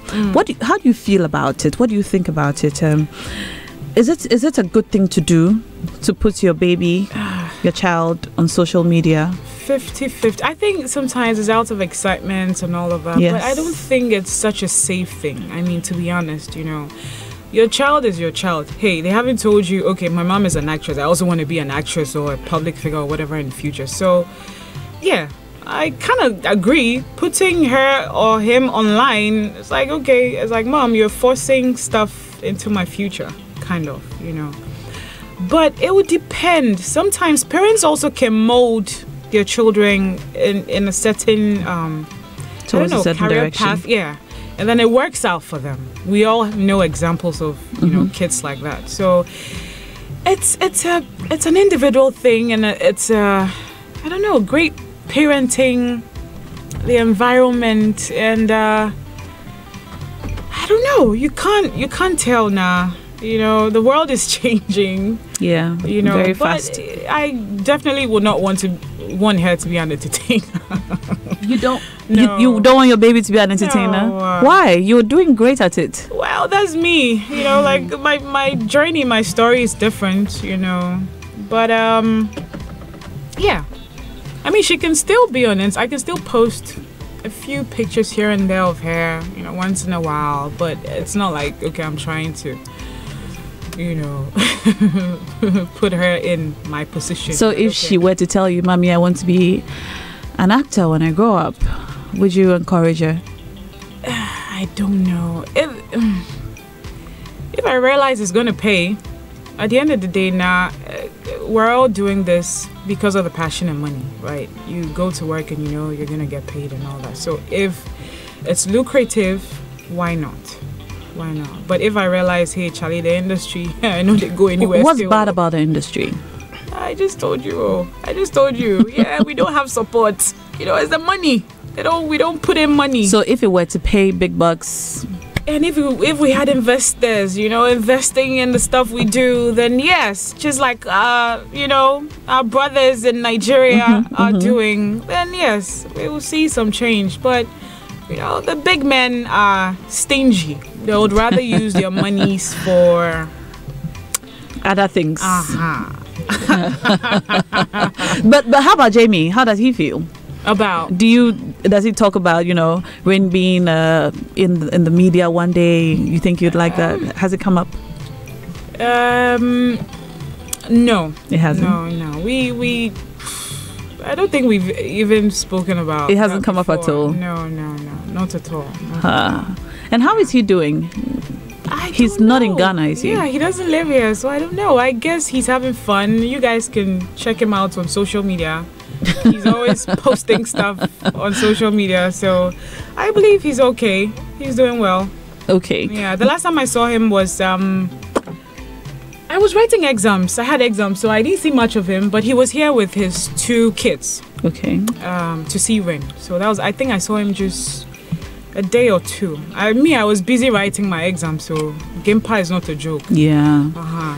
How do you feel about it? What do you think about it? Is it a good thing to do, to put your baby, your child on social media? 50-50. I think sometimes it's out of excitement and all of that. Yes. But I don't think it's such a safe thing. I mean, to be honest, you know. Your child is your child. Hey, they haven't told you, okay, my mom is an actress. I also want to be an actress or a public figure or whatever in the future. So, yeah, I kind of agree. Putting her or him online, it's like, okay, it's like, Mom, you're forcing stuff into my future, kind of, you know. But it would depend. Sometimes parents also can mold their children in a certain, towards a certain career direction. path. Yeah. And then it works out for them. We all know examples of you know kids like that. So it's an individual thing, and it's I don't know, great parenting, the environment, and I don't know. You can't tell now. You know, the world is changing. Yeah, you know, very but fast. I definitely would not want her to be an entertainer. You don't. No. You don't want your baby to be an entertainer. No. Why? You're doing great at it. Well, that's me. You know, like my journey, my story is different. You know, but yeah. I mean, she can still be on it. I can still post a few pictures here and there of her, you know, once in a while. But it's not like, okay, I'm trying to, you know, put her in my position. So if she were to tell you, Mommy, I want to be an actor when I grow up, would you encourage her? I don't know. If I realize it's going to pay, at the end of the day now, we're all doing this because of the passion and money, right? You go to work and you know you're going to get paid and all that. So if it's lucrative, why not? Why not? But if I realize, hey, Charlie, the industry, I know they go anywhere. What's bad about the industry? I just told you. Yeah, we don't have support. You know, it's the money. We don't put in money. So if it were to pay big bucks, and if we had investors, you know, investing in the stuff we do, then yes, just like you know, our brothers in Nigeria are doing, then yes, we will see some change. But you know, the big men are stingy. They would rather use their monies for other things. But how about Jamie? How does he feel? About? Does he talk about, you know, Rin being in the media one day? You think you'd like that? Has it come up? No. It hasn't? No. We I don't think we've even spoken about it. Hasn't come up at all? No, not at all. And how is he doing? He's not in Ghana, is he? Yeah, he doesn't live here, so I don't know. I guess he's having fun. You guys can check him out on social media. He's always posting stuff on social media, so I believe he's okay. He's doing well. Okay. Yeah, the last time I saw him was I was writing exams. I had exams, so I didn't see much of him, but he was here with his 2 kids. Okay. To see Rin. So that was, I think I saw him just a day or 2. I was busy writing my exam, so Gimpa is not a joke. Yeah.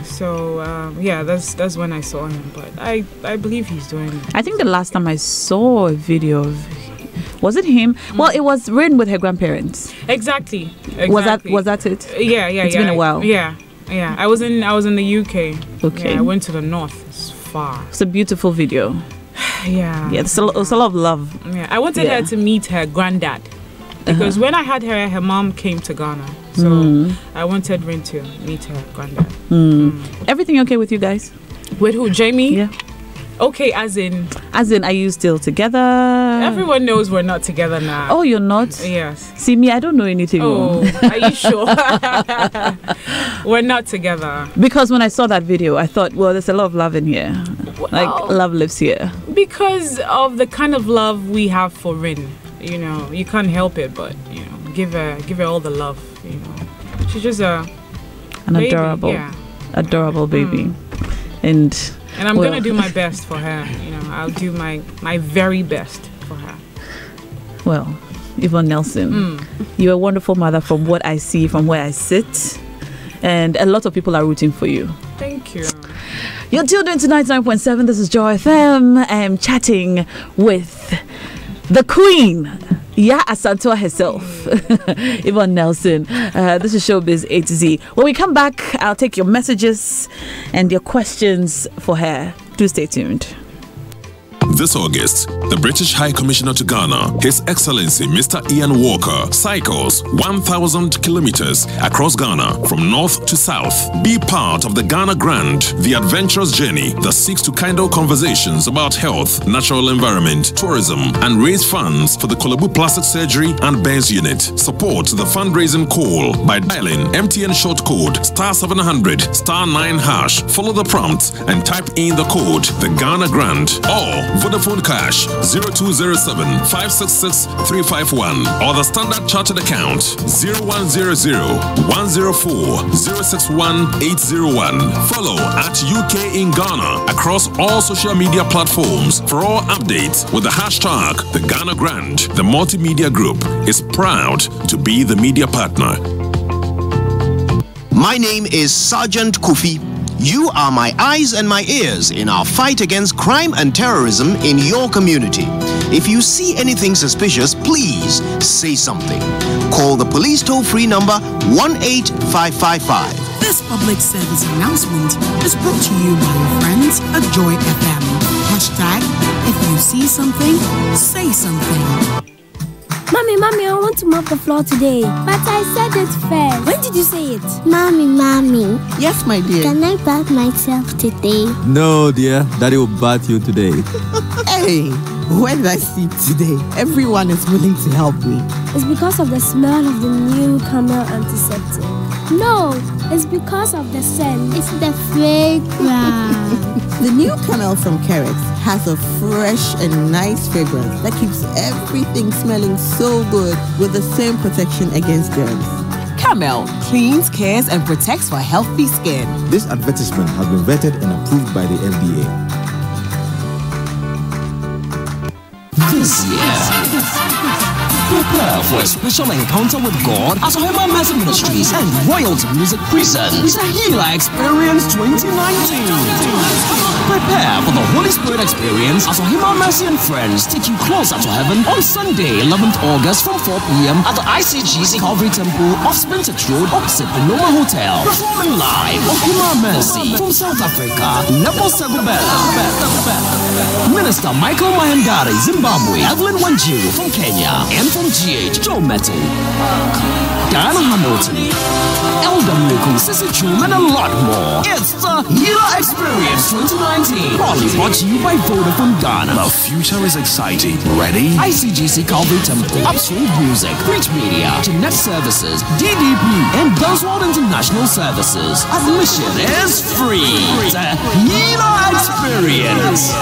So yeah, that's when I saw him. But I believe he's doing. I think the last time I saw a video of, was it him? Well, it was Rin with her grandparents. Exactly. Was that it? Yeah. It's been a while. Yeah. I was in the UK. Okay. Yeah, I went to the north. It's far. It's a beautiful video. Yeah. Yeah. It's a lot of love. Yeah. I wanted her to meet her granddad. Because when I had her mom came to Ghana. So I wanted Rin to meet her granddad. Everything okay with you guys? With who? Jamie? Yeah. Okay, as in, are you still together? Everyone knows we're not together now. Oh, you're not? Yes. See, me, I don't know anything. Oh, are you sure? We're not together. Because when I saw that video, I thought, well, there's a lot of love in here. Like, love lives here. Because of the kind of love we have for Rin. You know, you can't help it, but, you know, give her all the love, you know. She's just an baby. adorable baby. And I'm going to do my best for her. You know, I'll do my very best for her. Well, Yvonne Nelson, you're a wonderful mother from what I see, from where I sit. And a lot of people are rooting for you. Thank you. You're tuned in to 99.7. This is Joy FM. I am chatting with the Queen, Asantua herself, Yvonne Nelson. This is Showbiz A to Z. When we come back, I'll take your messages and your questions for her. Do stay tuned. This August, the British High Commissioner to Ghana, His Excellency Mr. Ian Walker, cycles 1,000 kilometers across Ghana from north to south. Be part of the Ghana Grand, the adventurous journey that seeks to kindle conversations about health, natural environment, tourism, and raise funds for the Kolebu Plastic Surgery and Burns Unit. Support the fundraising call by dialing MTN short code *700 *9#. Follow the prompts and type in the code the Ghana Grand or Vodafone Cash 0207 566 351 or the Standard Chartered account 0100 104 061 801. Follow at UK in Ghana across all social media platforms for all updates with the hashtag the Ghana Grand. The Multimedia Group is proud to be the media partner. My name is Sergeant Kofi. You are my eyes and my ears in our fight against crime and terrorism in your community. If you see anything suspicious, please say something. Call the police toll-free number 18555. This public service announcement is brought to you by your friends at Joy FM. Hashtag, if you see something, say something. Mommy, I want to mop the floor today. But I said it first. When did you say it? Mommy. Yes, my dear. Can I bath myself today? No, dear. Daddy will bath you today. Hey, where did I see today? Everyone is willing to help me. It's because of the smell of the new Camel antiseptic. No, it's because of the scent. It's the fragrance. The new Camel from Carrots has a fresh and nice fragrance that keeps everything smelling so good with the same protection against germs. Camel cleans, cares, and protects for healthy skin. This advertisement has been vetted and approved by the FDA. This year, prepare for a special encounter with God as Ohima Mercy Ministries and Royalty Music presents the Healer Experience 2019. Prepare for the Holy Spirit experience as Ohima Mercy and Friends take you closer to heaven on Sunday, 11th August from 4 p.m. at the ICGC Calvary Temple off Spencer Road opposite the Noma Hotel. Performing live, Ohima Mercy from South Africa, Lepo Segubela, Minister Michael Mayangari, Zimbabwe, Evelyn Wanjiru from Kenya, and from GH, Joe Metal, Diana Hamilton, Elder Miracle, Sissy Chum, and a lot more. It's the Healer Experience 2019. Proudly brought to you by Vodafone Ghana. The future is exciting. Ready? ICGC Calvary Temple, Upstream Music, Preach Media, Jeanette Services, DDP, and Gunsworld International Services. Admission is free. The Healer Experience.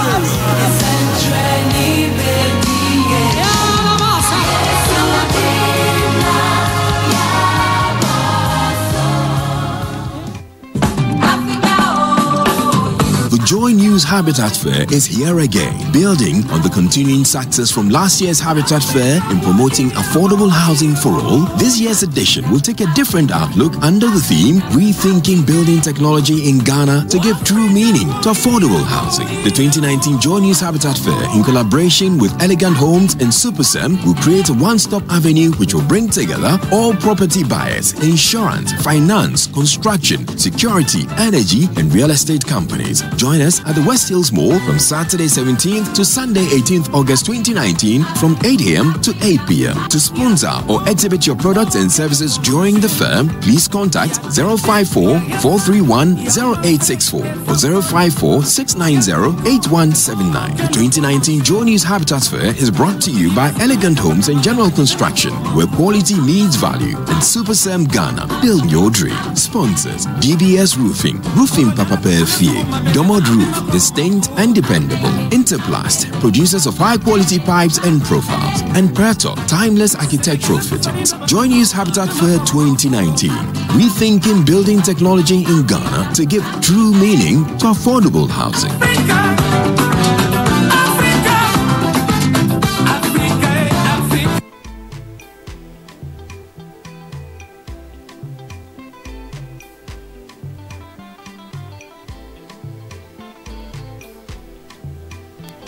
Joy News Habitat Fair is here again, building on the continuing success from last year's Habitat Fair in promoting affordable housing for all. This year's edition will take a different outlook under the theme Rethinking Building Technology in Ghana to give true meaning to affordable housing. The 2019 Joy News Habitat Fair, in collaboration with Elegant Homes and SuperSem, will create a one-stop avenue which will bring together all property buyers, insurance, finance, construction, security, energy, and real estate companies. Join us at the West Hills Mall from Saturday 17th to Sunday 18th August 2019 from 8 a.m. to 8 p.m. To sponsor or exhibit your products and services during the fair, please contact 054-431-0864 or 054-690-8179. The 2019 Joy News Habitat Fair is brought to you by Elegant Homes and General Construction, where quality meets value, and SuperSem Ghana. Build your dream. Sponsors: DBS Roofing, Roofing Papa Fie, Domod Roof, distinct and dependable. Interplast, producers of high-quality pipes and profiles. And Prato, timeless architectural fittings. Joy News Habitat Fair 2019. Rethinking building technology in Ghana to give true meaning to affordable housing.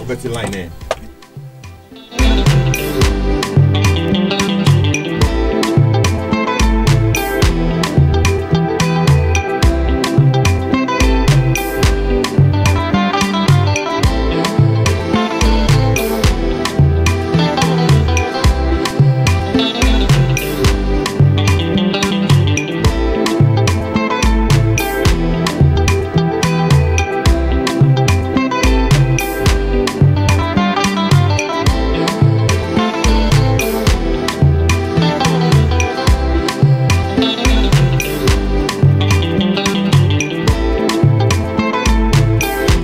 Betty line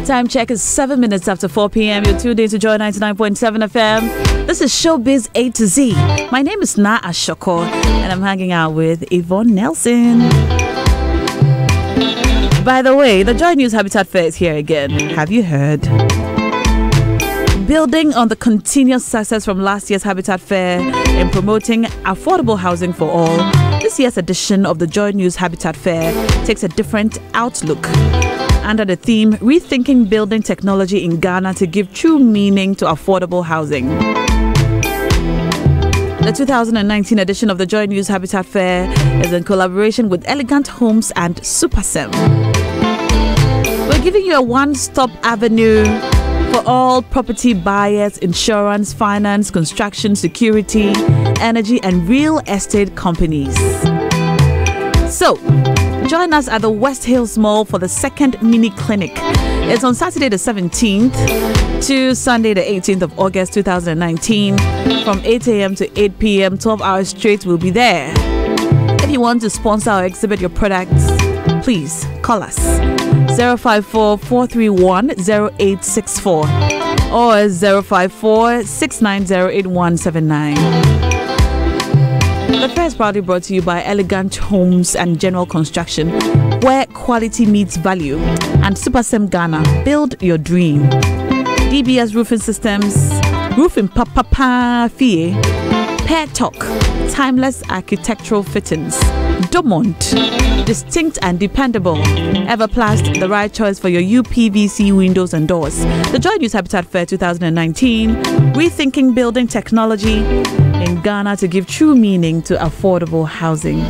Time check is 7 minutes after 4 p.m. You're tuned in to Joy 99.7 FM. This is Showbiz A to Z. My name is Na Ashoko, and I'm hanging out with Yvonne Nelson. By the way, the Joy News Habitat Fair is here again. Have you heard? Building on the continuous success from last year's Habitat Fair in promoting affordable housing for all, this year's edition of the Joy News Habitat Fair takes a different outlook. Under the theme, Rethinking Building Technology in Ghana to Give True Meaning to Affordable Housing. The 2019 edition of the Joy News Habitat Fair is in collaboration with Elegant Homes and Supersem. We're giving you a one-stop avenue for all property buyers, insurance, finance, construction, security, energy, and real estate companies. So, join us at the West Hills Mall for the second mini clinic. It's on Saturday the 17th to Sunday the 18th of August 2019 from 8 a.m. to 8 p.m. 12 hours straight. We'll be there. If you want to sponsor or exhibit your products, please call us 054-431-0864 or 054-690-8179. The fair is proudly brought to you by Elegant Homes and General Construction, where quality meets value, and Supersem Ghana. Build your dream. DBS Roofing Systems, Roofing Papa Fie, Pair Talk, Timeless Architectural Fittings, Domont, distinct and dependable. Everplast, the right choice for your UPVC windows and doors. The Joy News Habitat Fair 2019, Rethinking Building Technology in Ghana to give true meaning to affordable housing.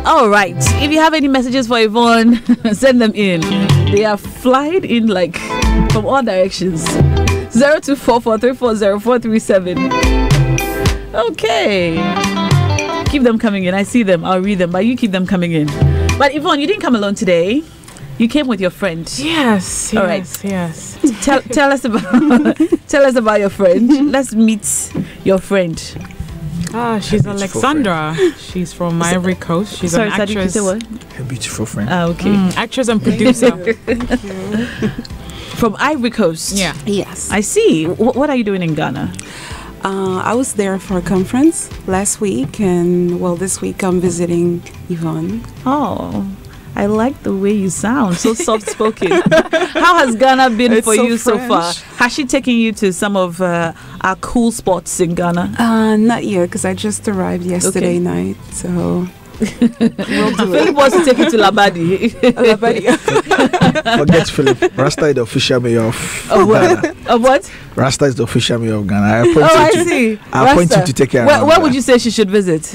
All right. If you have any messages for Yvonne, send them in. They are flying in like from all directions. 0244340437. Okay. Keep them coming in. I see them. I'll read them, but you keep them coming in. But Yvonne, you didn't come alone today. You came with your friend. Yes. All right. Yes. Tell us about your friend. Let's meet your friend. She's Alexandra. She's from Ivory Coast. She's an actress. A beautiful friend. Okay. Actress and producer. Thank you. From Ivory Coast. Yeah. Yes. I see. What are you doing in Ghana? I was there for a conference last week, and this week I'm visiting Yvonne. Oh, I like the way you sound. So soft-spoken. How has Ghana been for you so far? Has she taken you to some of our cool spots in Ghana? Not yet, because I just arrived yesterday night. So we'll do Philip wants to take you to Labadi. Forget Philip. Rasta is the official mayor of Ghana. Of what? Rasta is the official mayor of Ghana. I appoint you to take care of Where would you say she should visit?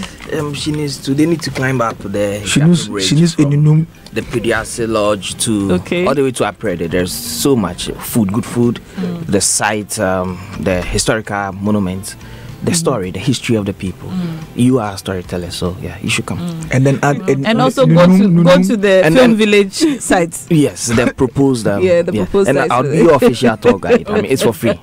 She needs to. They need to climb up there. She needs Enunum. The Pediase Lodge to all the way to Aprede. There's so much food, good food, the site, the historical monuments, the story, the history of the people. You are a storyteller, so yeah, you should come. And then and also go to the film village sites. Yes, they've proposed. Proposed. And I'll be your official tour guide. I mean, it's for free.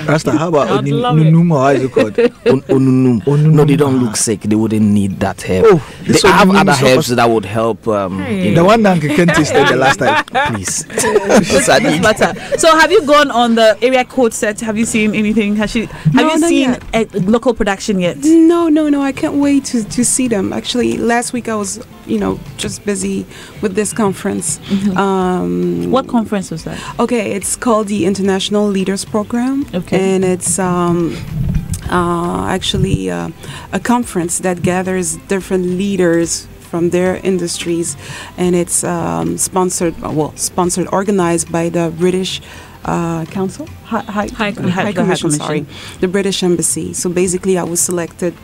Rasta, how about Onunum, or how is it called? Onunum. No, they don't look sick. They wouldn't need that herb. They have other herbs that would help. The one that can taste the last time. Please. So have you gone on the area code set? Have you seen anything? Have you seen a local production yet? No. I can't wait to see them. Actually, last week I was, just busy with this conference. What conference was that? Okay, it's called the International Leaders Program. Okay. And it's actually a conference that gathers different leaders from their industries, and it's organized by the British Council, High Commission, sorry, the British Embassy. So basically, I was selected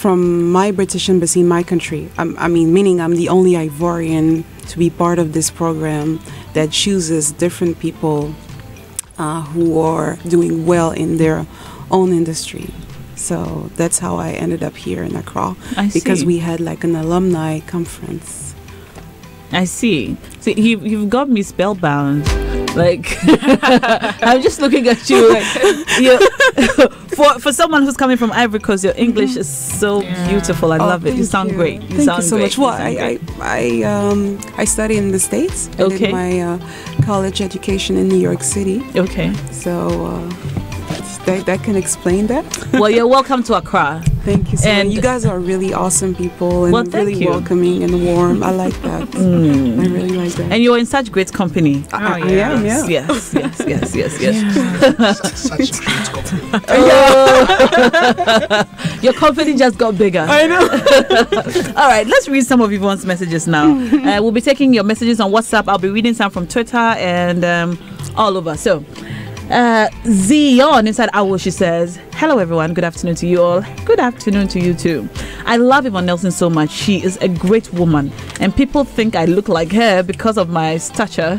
from my British embassy in my country. Meaning I'm the only Ivorian to be part of this program that chooses different people who are doing well in their own industry. So that's how I ended up here in Accra, because we had like an alumni conference. I see. See, you've got me spellbound. Like, I'm just looking at you. For someone who's coming from Ivory Coast, your English is so beautiful. I love it. You sound great. Thank you so much. Well, I study in the States. I did my college education in New York City. Okay. So that can explain that. Well, you're welcome to Accra. Thank you so much. You guys are really awesome people and really welcoming and warm. I like that. I really like that. And you're in such great company. I am, yeah. Yes. Such great company. Your company just got bigger. I know. All right, let's read some of Yvonne's messages now. We'll be taking your messages on WhatsApp. I'll be reading some from Twitter and all over. So, Zion inside Owl, she says, hello everyone, good afternoon to you all. Good afternoon to you too. I love Yvonne Nelson so much. She is a great woman and people think I look like her because of my stature,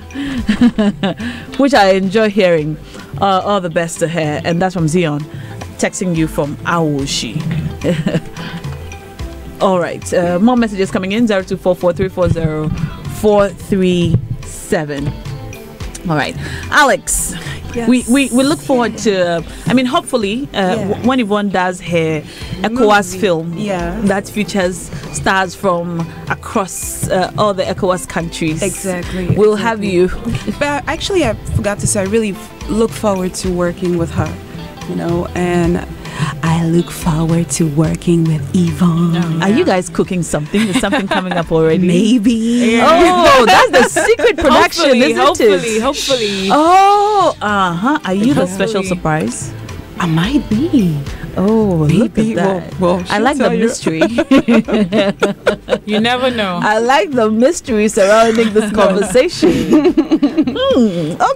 which I enjoy hearing. All the best to her. And that's from Zion, texting you from Awoshi. All right, more messages coming in. 0244340437. All right, Alex. Yes. We look forward to. Hopefully, when Yvonne does her ECOWAS film, that features stars from across all the ECOWAS countries. Exactly. We'll have you. But actually, I forgot to say, I really look forward to working with her. And I look forward to working with Yvonne. Are you guys cooking something? Is something coming up already? Maybe. Yeah. Oh, that's the secret production, isn't it? Hopefully. Oh, Are you the special surprise? I might be. Oh, look at that. Well, I like the mystery. You never know. I like the mystery surrounding this conversation.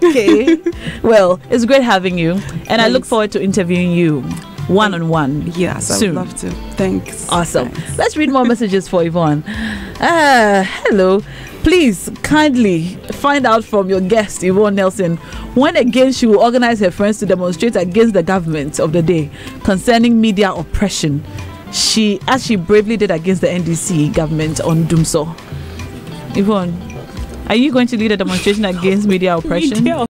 Okay. Well, it's great having you. And thanks. I look forward to interviewing you one-on-one. Yes, soon. I would love to. Thanks. Awesome. Thanks. Let's read more messages for Yvonne. Hello. Please kindly find out from your guest, Yvonne Nelson, when again she will organize her friends to demonstrate against the government of the day concerning media oppression, as she bravely did against the NDC government on Dumso. Yvonne, are you going to lead a demonstration against media oppression?